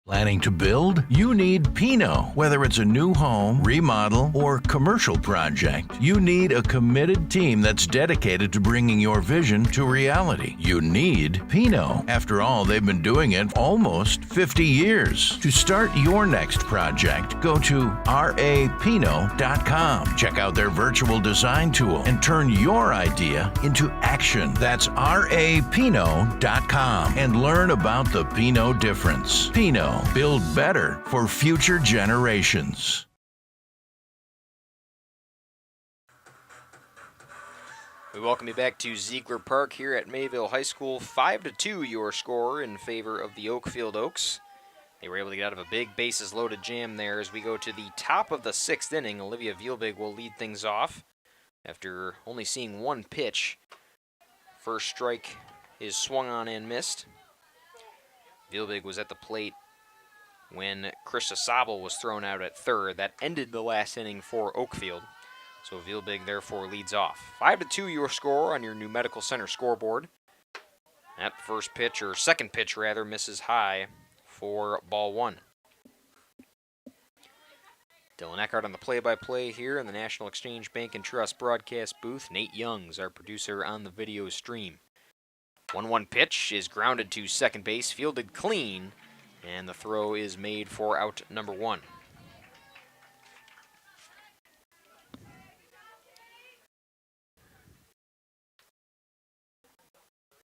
Planning to build? You need Pinot. Whether it's a new home, remodel, or commercial project, you need a committed team that's dedicated to bringing your vision to reality. You need Pinot. After all, they've been doing it almost 50 years. To start your next project, go to rapinot.com. Check out their virtual design tool and turn your idea into action. That's rapinot.com and learn about the Pinot difference. Pinot. Build better for future generations. We welcome you back to Ziegler Park here at Mayville High School. 5-2 your score in favor of the Oakfield Oaks. They were able to get out of a big bases loaded jam there as we go to the top of the 6th inning. Olivia Vielbig will lead things off after only seeing one pitch. First strike is swung on and missed. Vielbig was at the plate when Chris Sabel was thrown out at third. That ended the last inning for Oakfield. So Vielbig therefore leads off. 5-2 your score on your new Medical Center scoreboard. That first pitch, or second pitch rather, misses high for ball one. Dylan Eckhart on the play-by-play here in the National Exchange Bank and Trust broadcast booth. Nate Youngs, our producer on the video stream. 1-1 pitch is grounded to second base, fielded clean, and the throw is made for out number one.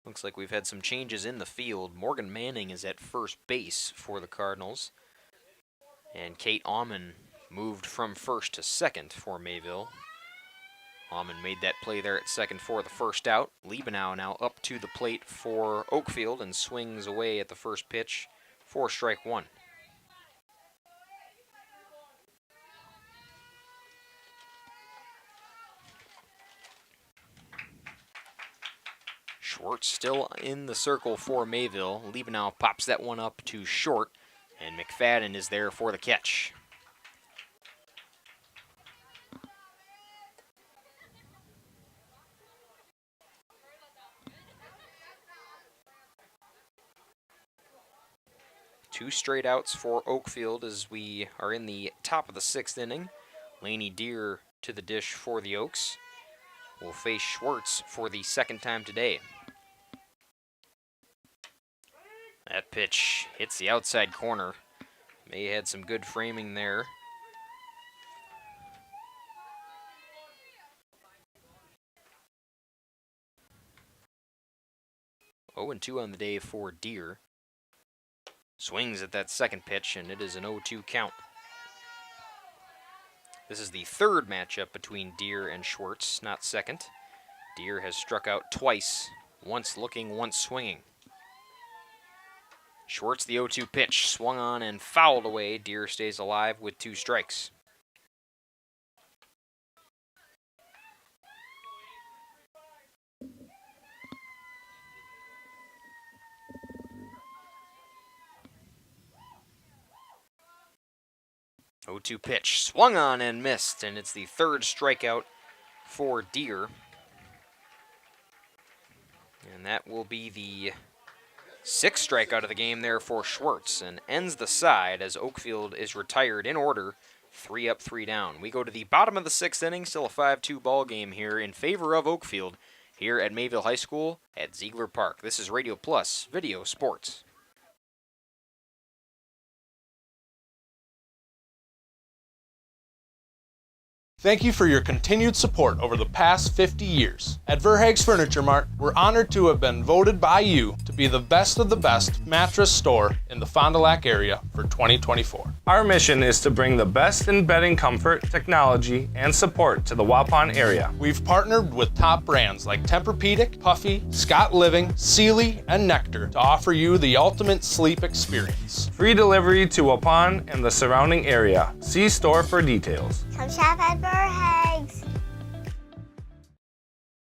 Looks like we've had some changes in the field. Morgan Manning is at first base for the Cardinals, and Kate Aumann moved from first to second for Mayville. Aumann made that play there at second for the first out. Liebenau now up to the plate for Oakfield and swings away at the first pitch for strike one. Schwartz still in the circle for Mayville. Liebenau pops that one up to short, and McFadden is there for the catch. Two straight outs for Oakfield as we are in the top of the sixth inning. Laney Deer to the dish for the Oaks. Will face Schwartz for the second time today. That pitch hits the outside corner. May had some good framing there. Oh, 0-2 on the day for Deer. Swings at that second pitch, and it is an 0-2 count. This is the third matchup between Deer and Schwartz, not second. Deer has struck out twice, once looking, once swinging. Schwartz, the 0-2 pitch, swung on and fouled away. Deer stays alive with two strikes. Oh, 0-2 pitch, swung on and missed, and it's the third strikeout for Deer. And that will be the sixth strikeout of the game there for Schwartz, and ends the side as Oakfield is retired in order, 3 up, 3 down. We go to the bottom of the sixth inning, still a 5-2 ball game here in favor of Oakfield here at Mayville High School at Ziegler Park. This is Radio Plus Video Sports. Thank you for your continued support over the past 50 years. At Verhaeg's Furniture Mart, we're honored to have been voted by you to be the best of the best mattress store in the Fond du Lac area for 2024. Our mission is to bring the best in bedding comfort, technology, and support to the Waupun area. We've partnered with top brands like Tempur-Pedic, Puffy, Scott Living, Sealy, and Nectar to offer you the ultimate sleep experience. Free delivery to Waupun and the surrounding area. See store for details. Come shop at Verhaeg's.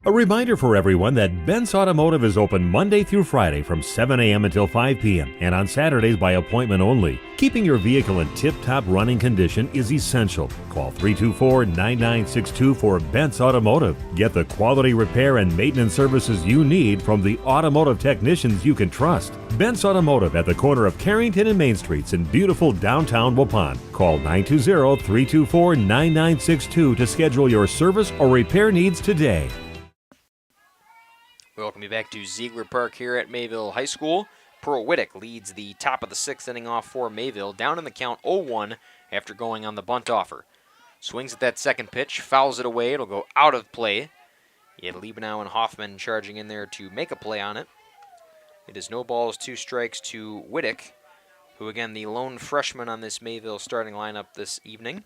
A reminder for everyone that Bent's Automotive is open Monday through Friday from 7 a.m. until 5 p.m. and on Saturdays by appointment only. Keeping your vehicle in tip-top running condition is essential. Call 324-9962 for Bent's Automotive. Get the quality repair and maintenance services you need from the automotive technicians you can trust. Bent's Automotive at the corner of Carrington and Main Streets in beautiful downtown Waupun. Call 920-324-9962 to schedule your service or repair needs today. Welcome you back to Ziegler Park here at Mayville High School. Pearl Whittick leads the top of the sixth inning off for Mayville, down in the count 0-1 after going on the bunt offer. Swings at that second pitch, fouls it away, it'll go out of play. You had Liebenau and Hoffman charging in there to make a play on it. It is no balls, 2 strikes to Whittick, who again the lone freshman on this Mayville starting lineup this evening.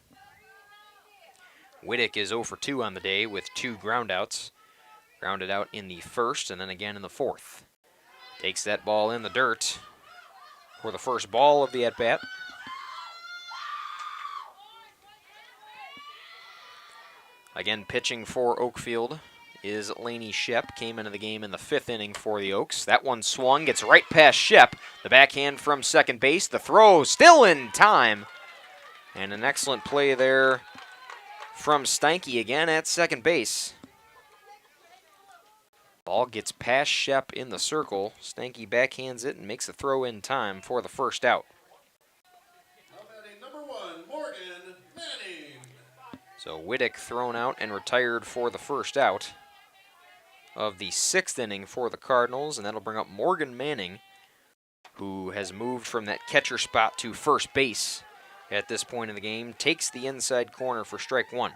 Whittick is 0 for 2 on the day with 2 groundouts. Grounded out in the first and then again in the fourth. Takes that ball in the dirt for the first ball of the at-bat. Again, pitching for Oakfield is Laney Shep. Came into the game in the 5th inning for the Oaks. That one swung, gets right past Shep. The backhand from second base. The throw still in time. And an excellent play there from Steinke again at second base. Ball gets past Shep in the circle. Steinke backhands it and makes the throw in time for the first out. Number 1, Morgan Manning. So Whittick thrown out and retired for the first out of the 6th inning for the Cardinals, and that'll bring up Morgan Manning, who has moved from that catcher spot to first base at this point in the game. Takes the inside corner for strike one.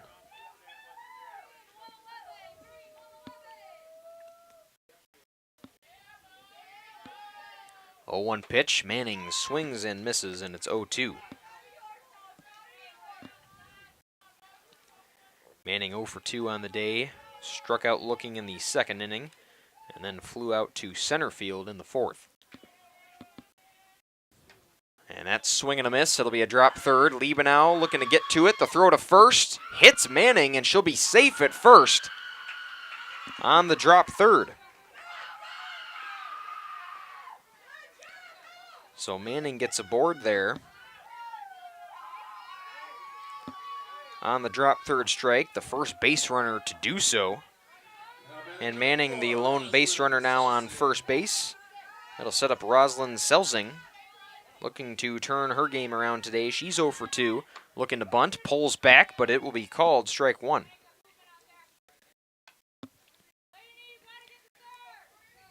Oh, 1 pitch. Manning swings and misses, and it's 0-2. Manning 0 for 2 on the day. Struck out looking in the 2nd inning, and then flew out to center field in the 4th. And that's swing and a miss. It'll be a drop third. Liebenau looking to get to it. The throw to first. Hits Manning, and she'll be safe at first on the drop third. So Manning gets aboard there on the drop third strike, the first base runner to do so. And Manning, the lone base runner now on first base. That'll set up Rosalind Selsing, looking to turn her game around today. She's 0 for 2, looking to bunt, pulls back, but it will be called strike one.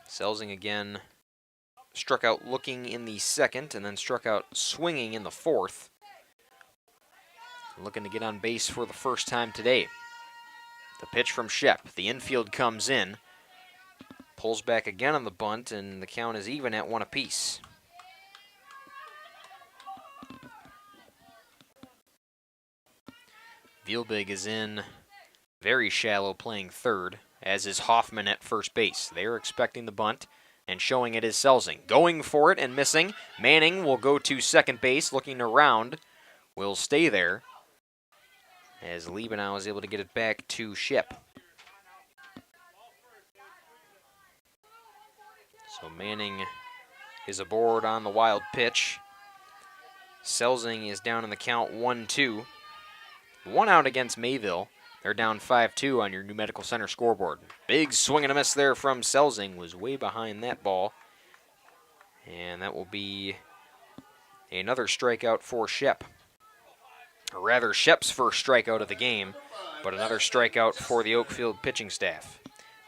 Selsing again struck out looking in the 2nd, and then struck out swinging in the 4th. Looking to get on base for the first time today. The pitch from Shep. The infield comes in. Pulls back again on the bunt, and the count is even at 1 apiece. Vielbig is in very shallow, playing third, as is Hoffman at first base. They're expecting the bunt, and showing it is Selsing. Going for it and missing. Manning will go to second base, looking around. Will stay there, as Liebenau is able to get it back to Shep. So Manning is aboard on the wild pitch. Selsing is down in the count 1-2. 1 out against Mayville. They're down 5-2 on your New Medical Center scoreboard. Big swing and a miss there from Selsing. Was way behind that ball. And that will be another strikeout for Shep. Or rather, Shep's first strikeout of the game, but another strikeout for the Oakfield pitching staff.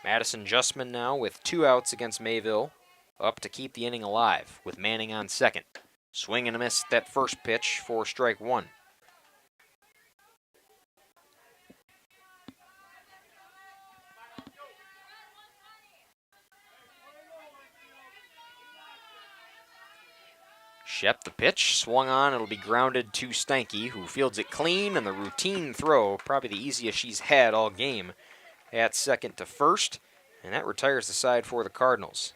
Madison Justman now with 2 outs against Mayville, up to keep the inning alive with Manning on second. Swing and a miss that first pitch for strike one. Shep, the pitch, swung on. It'll be grounded to Steinke, who fields it clean, and the routine throw, probably the easiest she's had all game, at second to first, and that retires the side for the Cardinals.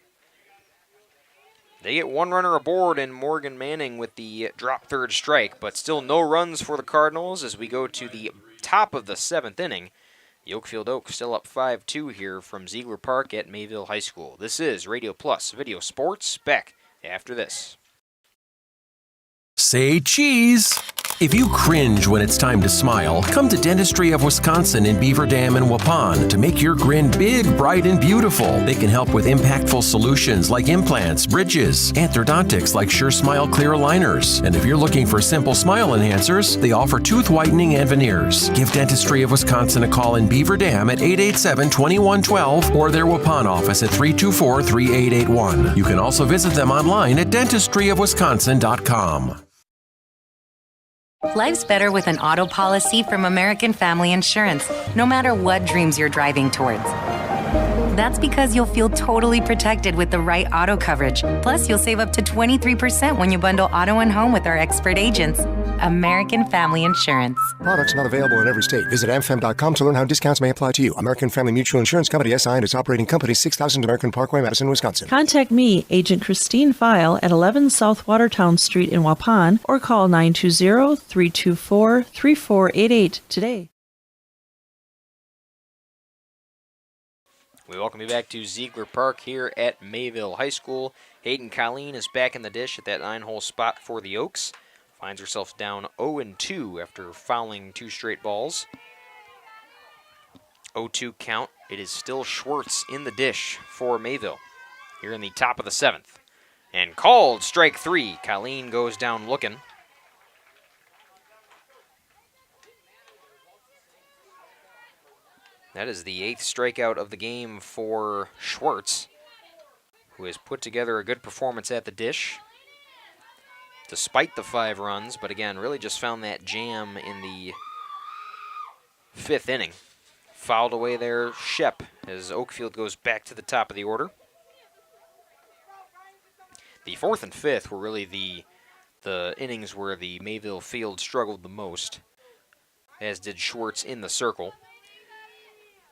They get 1 runner aboard in Morgan Manning with the drop third strike, but still no runs for the Cardinals as we go to the top of the 7th inning. The Oakfield Oaks still up 5-2 here from Ziegler Park at Mayville High School. This is Radio Plus Video Sports, back after this. Say cheese! If you cringe when it's time to smile, come to Dentistry of Wisconsin in Beaver Dam and Waupun to make your grin big, bright, and beautiful. They can help with impactful solutions like implants, bridges, orthodontics like Sure Smile clear aligners. And if you're looking for simple smile enhancers, they offer tooth whitening and veneers. Give Dentistry of Wisconsin a call in Beaver Dam at 887-2112 or their Waupun office at 324-3881. You can also visit them online at dentistryofwisconsin.com. Life's better with an auto policy from American Family Insurance, no matter what dreams you're driving towards. That's because you'll feel totally protected with the right auto coverage. Plus, you'll save up to 23% when you bundle auto and home with our expert agents. American Family Insurance. Products not available in every state. Visit amfam.com to learn how discounts may apply to you. American Family Mutual Insurance Company, SI, and its operating company, 6000 American Parkway, Madison, Wisconsin. Contact me, Agent Christine File, at 11 South Watertown Street in Waupun, or call 920-324-3488 today. We welcome you back to Ziegler Park here at Mayville High School. Hayden Colleen is back in the dish at that 9-hole spot for the Oaks. Finds herself down 0-2 after fouling 2 straight balls. 0-2 count. It is still Schwartz in the dish for Mayville here in the top of the 7th. And called strike 3. Colleen goes down looking. That is the 8th strikeout of the game for Schwartz, who has put together a good performance at the dish, despite the 5 runs, but again, really just found that jam in the 5th inning. Fouled away there, Shep, as Oakfield goes back to the top of the order. The 4th and 5th were really the innings where the Mayville field struggled the most, as did Schwartz in the circle.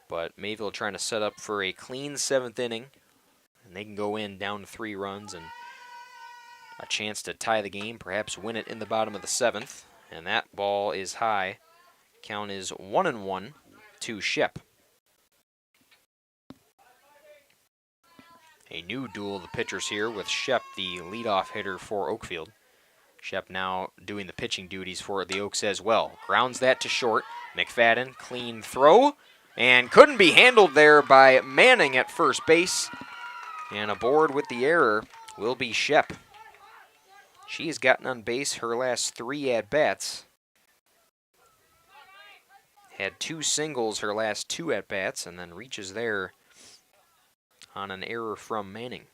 But Mayville trying to set up for a clean 7th inning, and they can go in down 3 runs and a chance to tie the game, perhaps win it in the bottom of the 7th. And that ball is high. Count is 1-1 to Shep. A new duel of the pitchers here with Shep, the leadoff hitter for Oakfield. Shep now doing the pitching duties for the Oaks as well. Grounds that to short. McFadden, clean throw. And couldn't be handled there by Manning at first base. And aboard with the error will be Shep. She has gotten on base her last 3 at-bats. Had 2 singles her last 2 at-bats, and then reaches there on an error from Manning.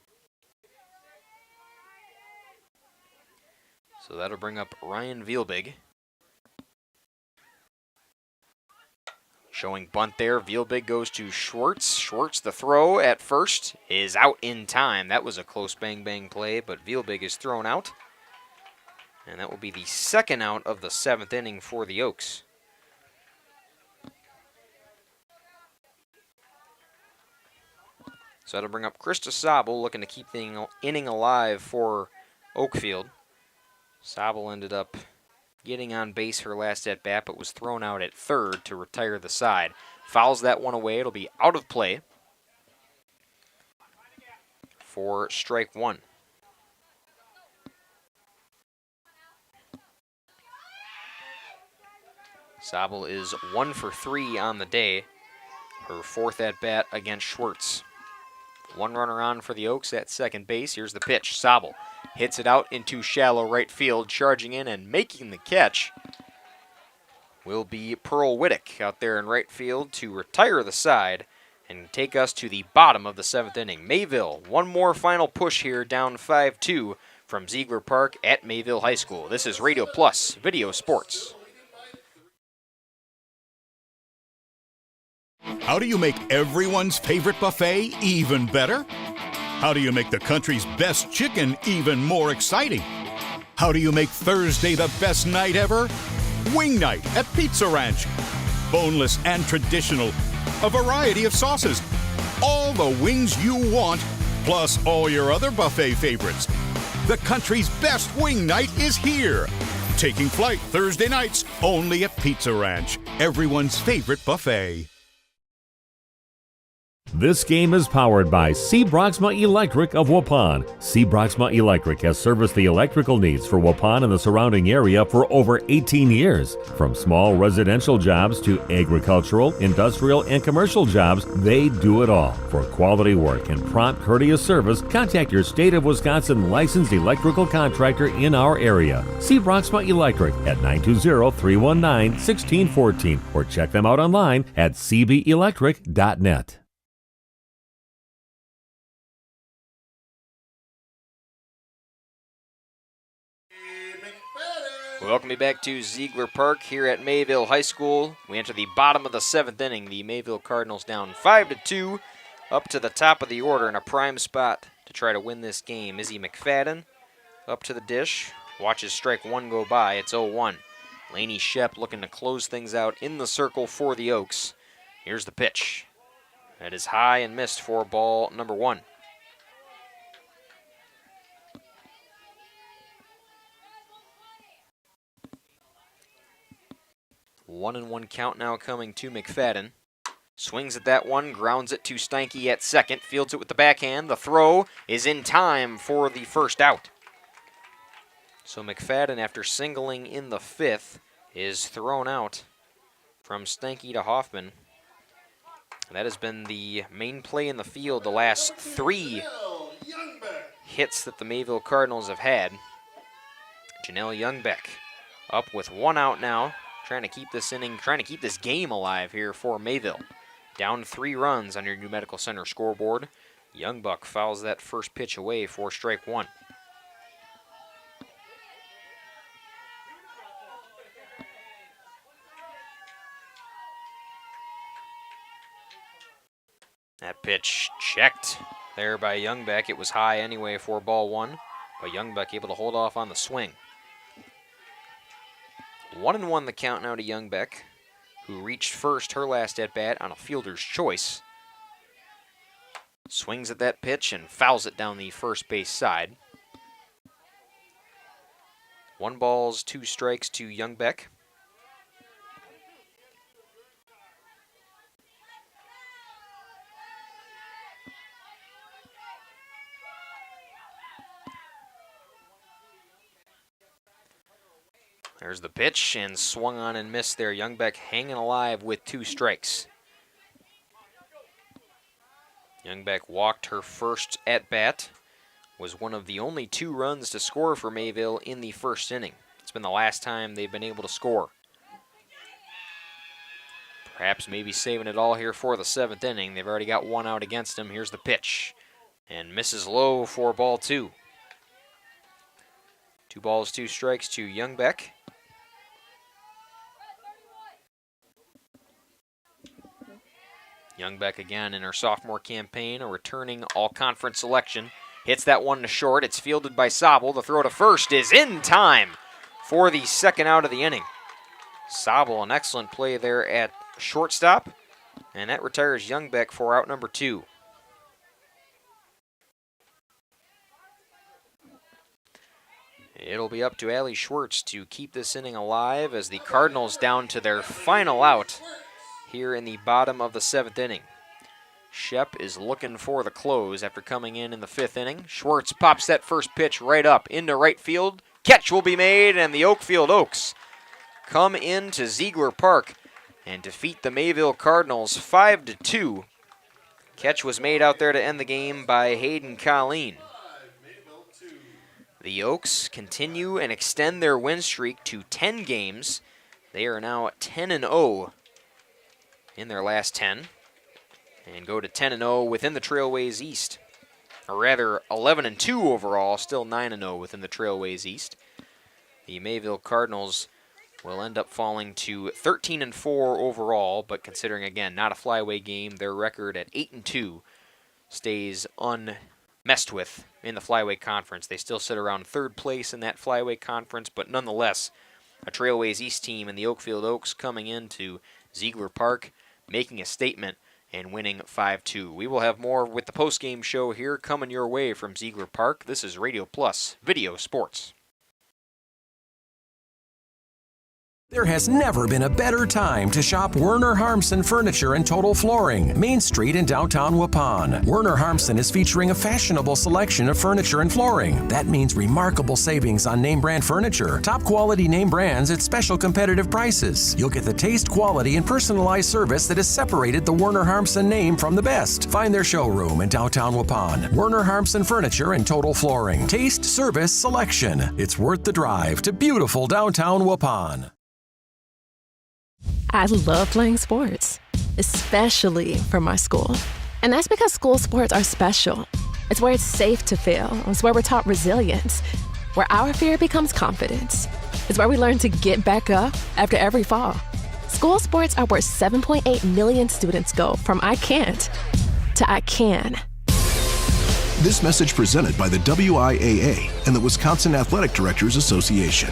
So that'll bring up Ryan Vielbig. Showing bunt there, Vielbig goes to Schwartz. Schwartz, the throw at first, is out in time. That was a close bang-bang play, but Vielbig is thrown out. And that will be the 2nd out of the 7th inning for the Oaks. So that'll bring up Krista Sobel, looking to keep the inning alive for Oakfield. Sobel ended up getting on base her last at-bat, but was thrown out at 3rd to retire the side. Fouls that one away. It'll be out of play for strike 1. Sobel is 1 for 3 on the day. Her 4th at-bat against Schwartz. 1 runner on for the Oaks at second base. Here's the pitch. Sobel hits it out into shallow right field. Charging in and making the catch will be Pearl Whittick out there in right field to retire the side and take us to the bottom of the 7th inning. Mayville, one more final push here, down 5-2 from Ziegler Park at Mayville High School. This is Radio Plus Video Sports. How do you make everyone's favorite buffet even better? How do you make the country's best chicken even more exciting? How do you make Thursday the best night ever? Wing night at Pizza Ranch. Boneless and traditional. A variety of sauces. All the wings you want, plus all your other buffet favorites. The country's best wing night is here. Taking flight Thursday nights only at Pizza Ranch. Everyone's favorite buffet. This game is powered by C. Broxma Electric of Waupun. C. Broxma Electric has serviced the electrical needs for Waupun and the surrounding area for over 18 years. From small residential jobs to agricultural, industrial, and commercial jobs, they do it all. For quality work and prompt, courteous service, contact your State of Wisconsin licensed electrical contractor in our area. C. Broxma Electric at 920-319-1614 or check them out online at cbelectric.net. Welcome you back to Ziegler Park here at Mayville High School. We enter the bottom of the 7th inning. The Mayville Cardinals down 5-2, up to the top of the order in a prime spot to try to win this game. Izzy McFadden up to the dish. Watches strike 1 go by. It's 0-1. Lainey Shep looking to close things out in the circle for the Oaks. Here's the pitch. That is high and missed for ball number 1. 1-1 count now coming to McFadden. Swings at that one, grounds it to Steinke at second, fields it with the backhand. The throw is in time for the first out. So McFadden, after singling in the fifth, is thrown out from Steinke to Hoffman. That has been the main play in the field the last 3 hits that the Mayville Cardinals have had. Janelle Youngbeck up with 1 out now, trying to keep this inning, trying to keep this game alive here for Mayville. Down 3 runs on your New Medical Center scoreboard. Youngbuck fouls that first pitch away for strike 1. That pitch checked there by Youngbeck. It was high anyway for ball 1, but Youngbeck able to hold off on the swing. 1-1 the count now to Youngbeck, who reached first her last at-bat on a fielder's choice. Swings at that pitch and fouls it down the first base side. 1 ball, 2 strikes to Youngbeck. There's the pitch, and swung on and missed there. Youngbeck hanging alive with 2 strikes. Youngbeck walked her first at-bat. Was one of the only 2 runs to score for Mayville in the first inning. It's been the last time they've been able to score. Perhaps maybe saving it all here for the 7th inning. They've already got 1 out against them. Here's the pitch, and misses low for ball 2. 2 balls, 2 strikes to Youngbeck. Youngbeck again in her sophomore campaign, a returning all-conference selection. Hits that one to short. It's fielded by Sobel. The throw to first is in time for the 2nd out of the inning. Sobel, an excellent play there at shortstop, and that retires Youngbeck for out number 2. It'll be up to Allie Schwartz to keep this inning alive as the Cardinals down to their final out here in the bottom of the 7th inning. Shep is looking for the close after coming in the 5th inning. Schwartz pops that first pitch right up into right field. Catch will be made, and the Oakfield Oaks come into Ziegler Park and defeat the Mayville Cardinals 5-2. Catch was made out there to end the game by Hayden Colleen. The Oaks continue and extend their win streak to 10 games. They are now 10-0 in their last 10, and go to 10-0 within the Trailways East. Or rather, 11-2 overall, still 9-0 within the Trailways East. The Mayville Cardinals will end up falling to 13-4 overall, but considering, again, not a flyway game, their record at 8-2 stays unmessed with in the flyway conference. They still sit around 3rd place in that flyway conference, but nonetheless, a Trailways East team and the Oakfield Oaks coming into Ziegler Park, making a statement and winning 5-2. We will have more with the post-game show here coming your way from Ziegler Park. This is Radio Plus Video Sports. There has never been a better time to shop Werner Harmsen Furniture and Total Flooring, Main Street in downtown Waupun. Werner Harmsen is featuring a fashionable selection of furniture and flooring. That means remarkable savings on name brand furniture, top quality name brands at special competitive prices. You'll get the taste, quality, and personalized service that has separated the Werner Harmsen name from the best. Find their showroom in downtown Waupun. Werner Harmsen Furniture and Total Flooring. Taste, service, selection. It's worth the drive to beautiful downtown Waupun. I love playing sports, especially for my school. And that's because school sports are special. It's where it's safe to fail. It's where we're taught resilience, where our fear becomes confidence. It's where we learn to get back up after every fall. School sports are where 7.8 million students go from I can't to I can. This message presented by the WIAA and the Wisconsin Athletic Directors Association.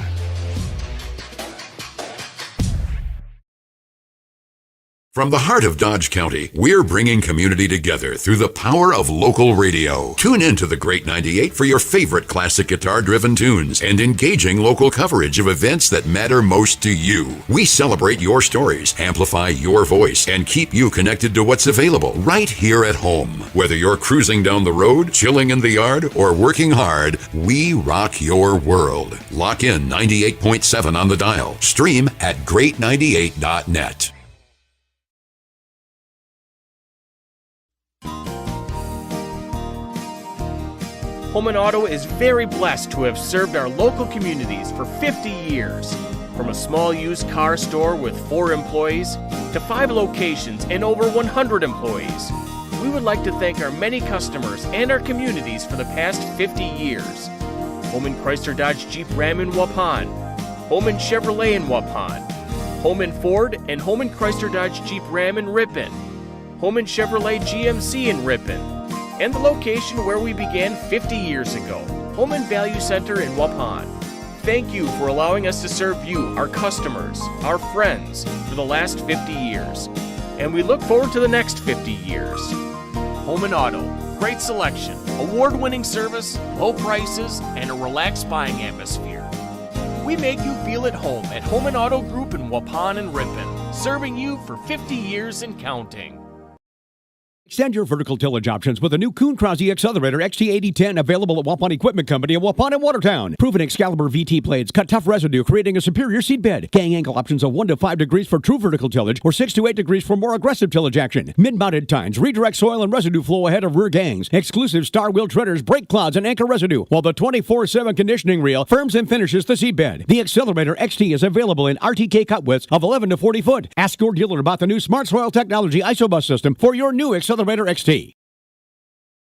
From the heart of Dodge County, we're bringing community together through the power of local radio. Tune in to the Great 98 for your favorite classic guitar-driven tunes and engaging local coverage of events that matter most to you. We celebrate your stories, amplify your voice, and keep you connected to what's available right here at home. Whether you're cruising down the road, chilling in the yard, or working hard, we rock your world. Lock in 98.7 on the dial. Stream at great98.net. Holman Auto is very blessed to have served our local communities for 50 years. From a small used car store with 4 employees to 5 locations and over 100 employees, we would like to thank our many customers and our communities for the past 50 years. Holman Chrysler Dodge Jeep Ram in Waupun, Holman Chevrolet in Waupun, Holman Ford and Holman Chrysler Dodge Jeep Ram in Ripon, Holman Chevrolet GMC in Ripon, and the location where we began 50 years ago, Holman Value Center in Waupun. Thank you for allowing us to serve you, our customers, our friends, for the last 50 years. And we look forward to the next 50 years. Holman Auto, great selection, award-winning service, low prices, and a relaxed buying atmosphere. We make you feel at home at Holman Auto Group in Waupun and Ripon, serving you for 50 years and counting. Extend your vertical tillage options with a new Kuhn Krause Accelerator XT8010 available at Waupun Equipment Company in Waupun and Watertown. Proven Excalibur VT blades cut tough residue, creating a superior seed bed. Gang angle options of 1 to 5 degrees for true vertical tillage or 6 to 8 degrees for more aggressive tillage action. Mid-mounted tines redirect soil and residue flow ahead of rear gangs. Exclusive star wheel treaders, brake clods, and anchor residue, while the 24/7 conditioning reel firms and finishes the seed bed. The Accelerator XT is available in RTK cut widths of 11 to 40 foot. Ask your dealer about the new Smart Soil Technology ISOBUS system for your new Accelerator XT.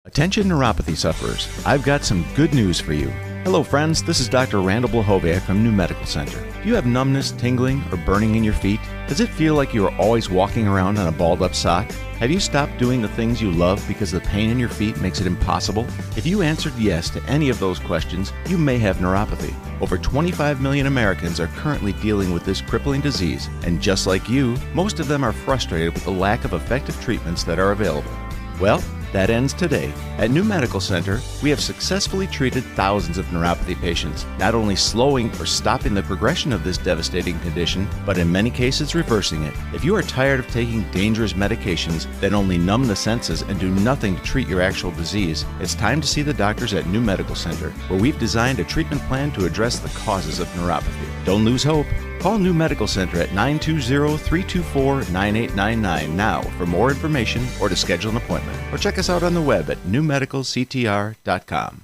Attention neuropathy sufferers, I've got some good news for you. Hello friends, this is Dr. Randall Blahoviak from New Medical Center. Do you have numbness, tingling, or burning in your feet? Does it feel like you are always walking around on a balled up sock? Have you stopped doing the things you love because the pain in your feet makes it impossible? If you answered yes to any of those questions, you may have neuropathy. Over 25 million Americans are currently dealing with this crippling disease, and just like you, most of them are frustrated with the lack of effective treatments that are available. Well, that ends today. At New Medical Center, we have successfully treated thousands of neuropathy patients, not only slowing or stopping the progression of this devastating condition, but in many cases reversing it. If you are tired of taking dangerous medications that only numb the senses and do nothing to treat your actual disease, it's time to see the doctors at New Medical Center, where we've designed a treatment plan to address the causes of neuropathy. Don't lose hope. Call New Medical Center at 920-324-9899 now for more information or to schedule an appointment. Or check us out on the web at newmedicalctr.com.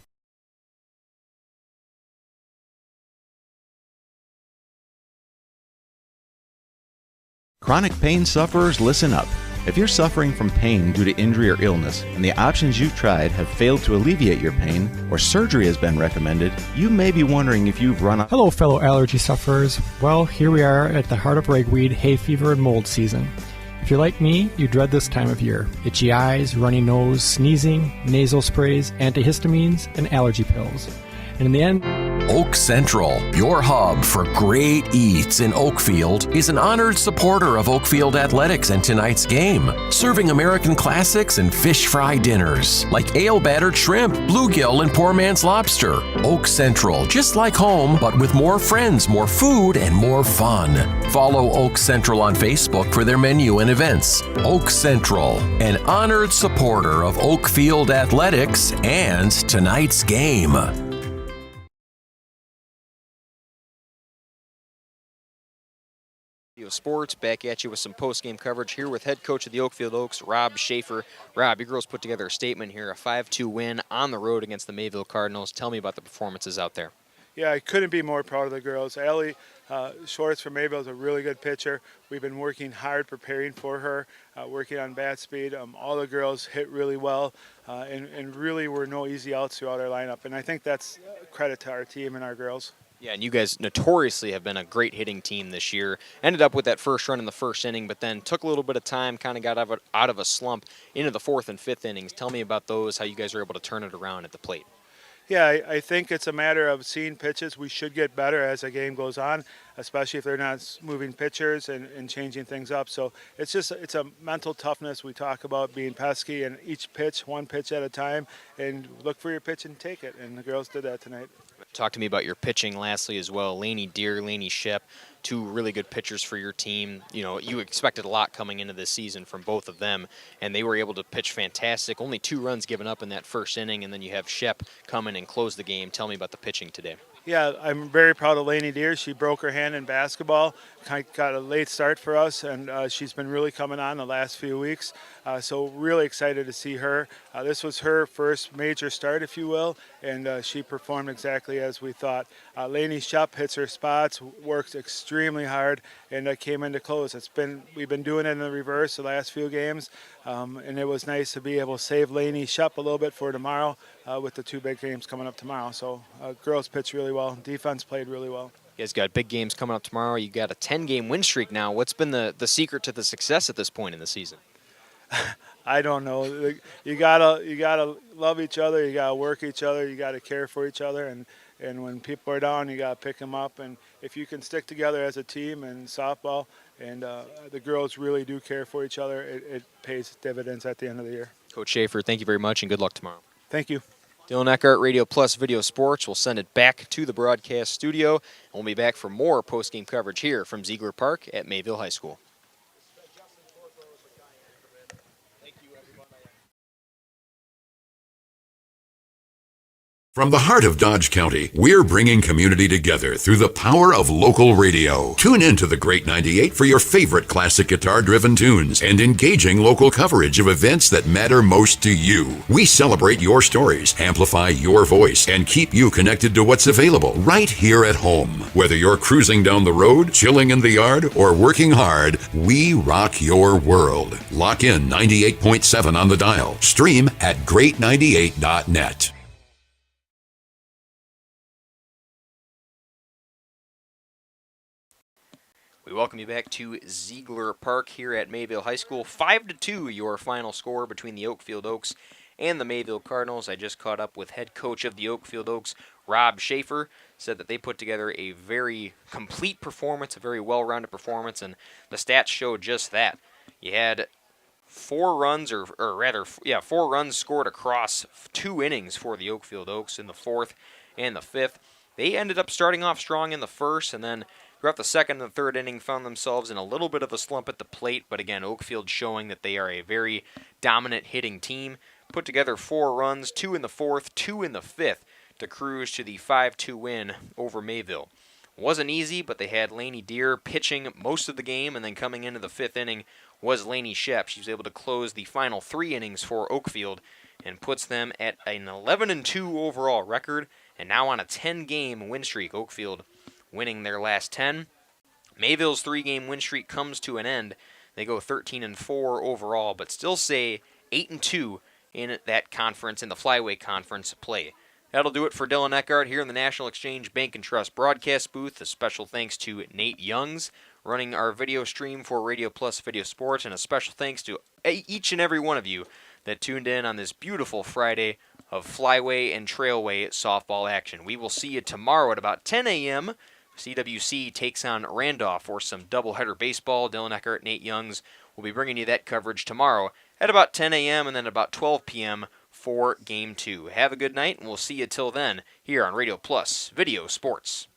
Chronic pain sufferers, listen up. If you're suffering from pain due to injury or illness, and the options you've tried have failed to alleviate your pain, or surgery has been recommended, you may be wondering if you've run out. Hello, fellow allergy sufferers. Well, here we are at the heart of ragweed, hay fever, and mold season. If you're like me, you dread this time of year. Itchy eyes, runny nose, sneezing, nasal sprays, antihistamines, and allergy pills. And in the end, Oak Central, your hub for great eats in Oakfield, is an honored supporter of Oakfield athletics and tonight's game, serving American classics and fish fry dinners like ale-battered shrimp, bluegill, and poor man's lobster. Oak Central, just like home, but with more friends, more food, and more fun. Follow Oak Central on Facebook for their menu and events. Oak Central, an honored supporter of Oakfield athletics and tonight's game. Sports back at you with some post-game coverage here with head coach of the Oakfield Oaks, Rob Schaefer. Rob, your girls put together a statement here, a 5-2 win on the road against the Mayville Cardinals. Tell me about the performances out there. Yeah, I couldn't be more proud of the girls. Allie Schwartz from Mayville is a really good pitcher. We've been working hard preparing for her, working on bat speed. All the girls hit really well, and really were no easy outs throughout our lineup. And I think that's credit to our team and our girls. Yeah, and you guys notoriously have been a great hitting team this year. Ended up with that first run in the first inning, but then took a little bit of time, kind of got out of a slump into the fourth and fifth innings. Tell me about those, how you guys were able to turn it around at the plate. Yeah, I think it's a matter of seeing pitches. We should get better as the game goes on, especially if they're not moving pitchers and changing things up. So it's a mental toughness. We talk about being pesky and each pitch, one pitch at a time, and look for your pitch and take it. And the girls did that tonight. Talk to me about your pitching lastly as well. Laney Deer, Laney Shep, two really good pitchers for your team. You know, you expected a lot coming into this season from both of them, and they were able to pitch fantastic. Only 2 runs given up in that first inning, and then you have Shep come in and close the game. Tell me about the pitching today. Yeah, I'm very proud of Laney Deer. She broke her hand in basketball, got a late start for us, and she's been really coming on the last few weeks. So really excited to see her. This was her first major start, if you will, and she performed exactly as we thought. Laney Shep hits her spots, works extremely hard, and came in to close. We've been doing it in the reverse the last few games, and it was nice to be able to save Laney Shep a little bit for tomorrow with the 2 big games coming up tomorrow. So girls pitched really well. Defense played really well. You guys got big games coming up tomorrow. You got a 10-game win streak now. What's been the secret to the success at this point in the season? I don't know. You gotta love each other. You gotta work each other. You gotta care for each other. And when people are down, you gotta pick them up. And if you can stick together as a team in softball, and the girls really do care for each other, it pays dividends at the end of the year. Coach Schaefer, thank you very much, and good luck tomorrow. Thank you. Dylan Eckhart, Radio Plus Video Sports. We'll send it back to the broadcast studio, and we'll be back for more post-game coverage here from Ziegler Park at Mayville High School. From the heart of Dodge County, we're bringing community together through the power of local radio. Tune in to the Great 98 for your favorite classic guitar-driven tunes and engaging local coverage of events that matter most to you. We celebrate your stories, amplify your voice, and keep you connected to what's available right here at home. Whether you're cruising down the road, chilling in the yard, or working hard, we rock your world. Lock in 98.7 on the dial. Stream at great98.net. We welcome you back to Ziegler Park here at Mayville High School. 5-2, your final score between the Oakfield Oaks and the Mayville Cardinals. I just caught up with head coach of the Oakfield Oaks, Rob Schaefer. Said that they put together a very complete performance, a very well-rounded performance, and the stats showed just that. You had 4 runs, or rather, 4 runs scored across 2 innings for the Oakfield Oaks in the 4th and the 5th. They ended up starting off strong in the 1st, and then throughout the 2nd and 3rd inning, found themselves in a little bit of a slump at the plate, but again, Oakfield showing that they are a very dominant hitting team. Put together 4 runs, 2 in the 4th, 2 in the 5th, to cruise to the 5-2 win over Mayville. Wasn't easy, but they had Laney Deer pitching most of the game, and then coming into the 5th inning was Laney Shep. She was able to close the final 3 innings for Oakfield and puts them at an 11-2 overall record, and now on a 10-game win streak. Oakfield winning their last 10. Mayville's 3-game win streak comes to an end. They go 13-4 overall, but still say 8-2 in that conference, in the Flyway Conference play. That'll do it for Dylan Eckhart here in the National Exchange Bank and Trust broadcast booth. A special thanks to Nate Youngs running our video stream for Radio Plus Video Sports, and a special thanks to each and every one of you that tuned in on this beautiful Friday of Flyway and Trailway softball action. We will see you tomorrow at about 10 a.m. CWC takes on Randolph for some doubleheader baseball. Dylan Eckhart, Nate Youngs will be bringing you that coverage tomorrow at about 10 a.m. and then about 12 p.m. for Game 2. Have a good night, and we'll see you till then here on Radio Plus Video Sports.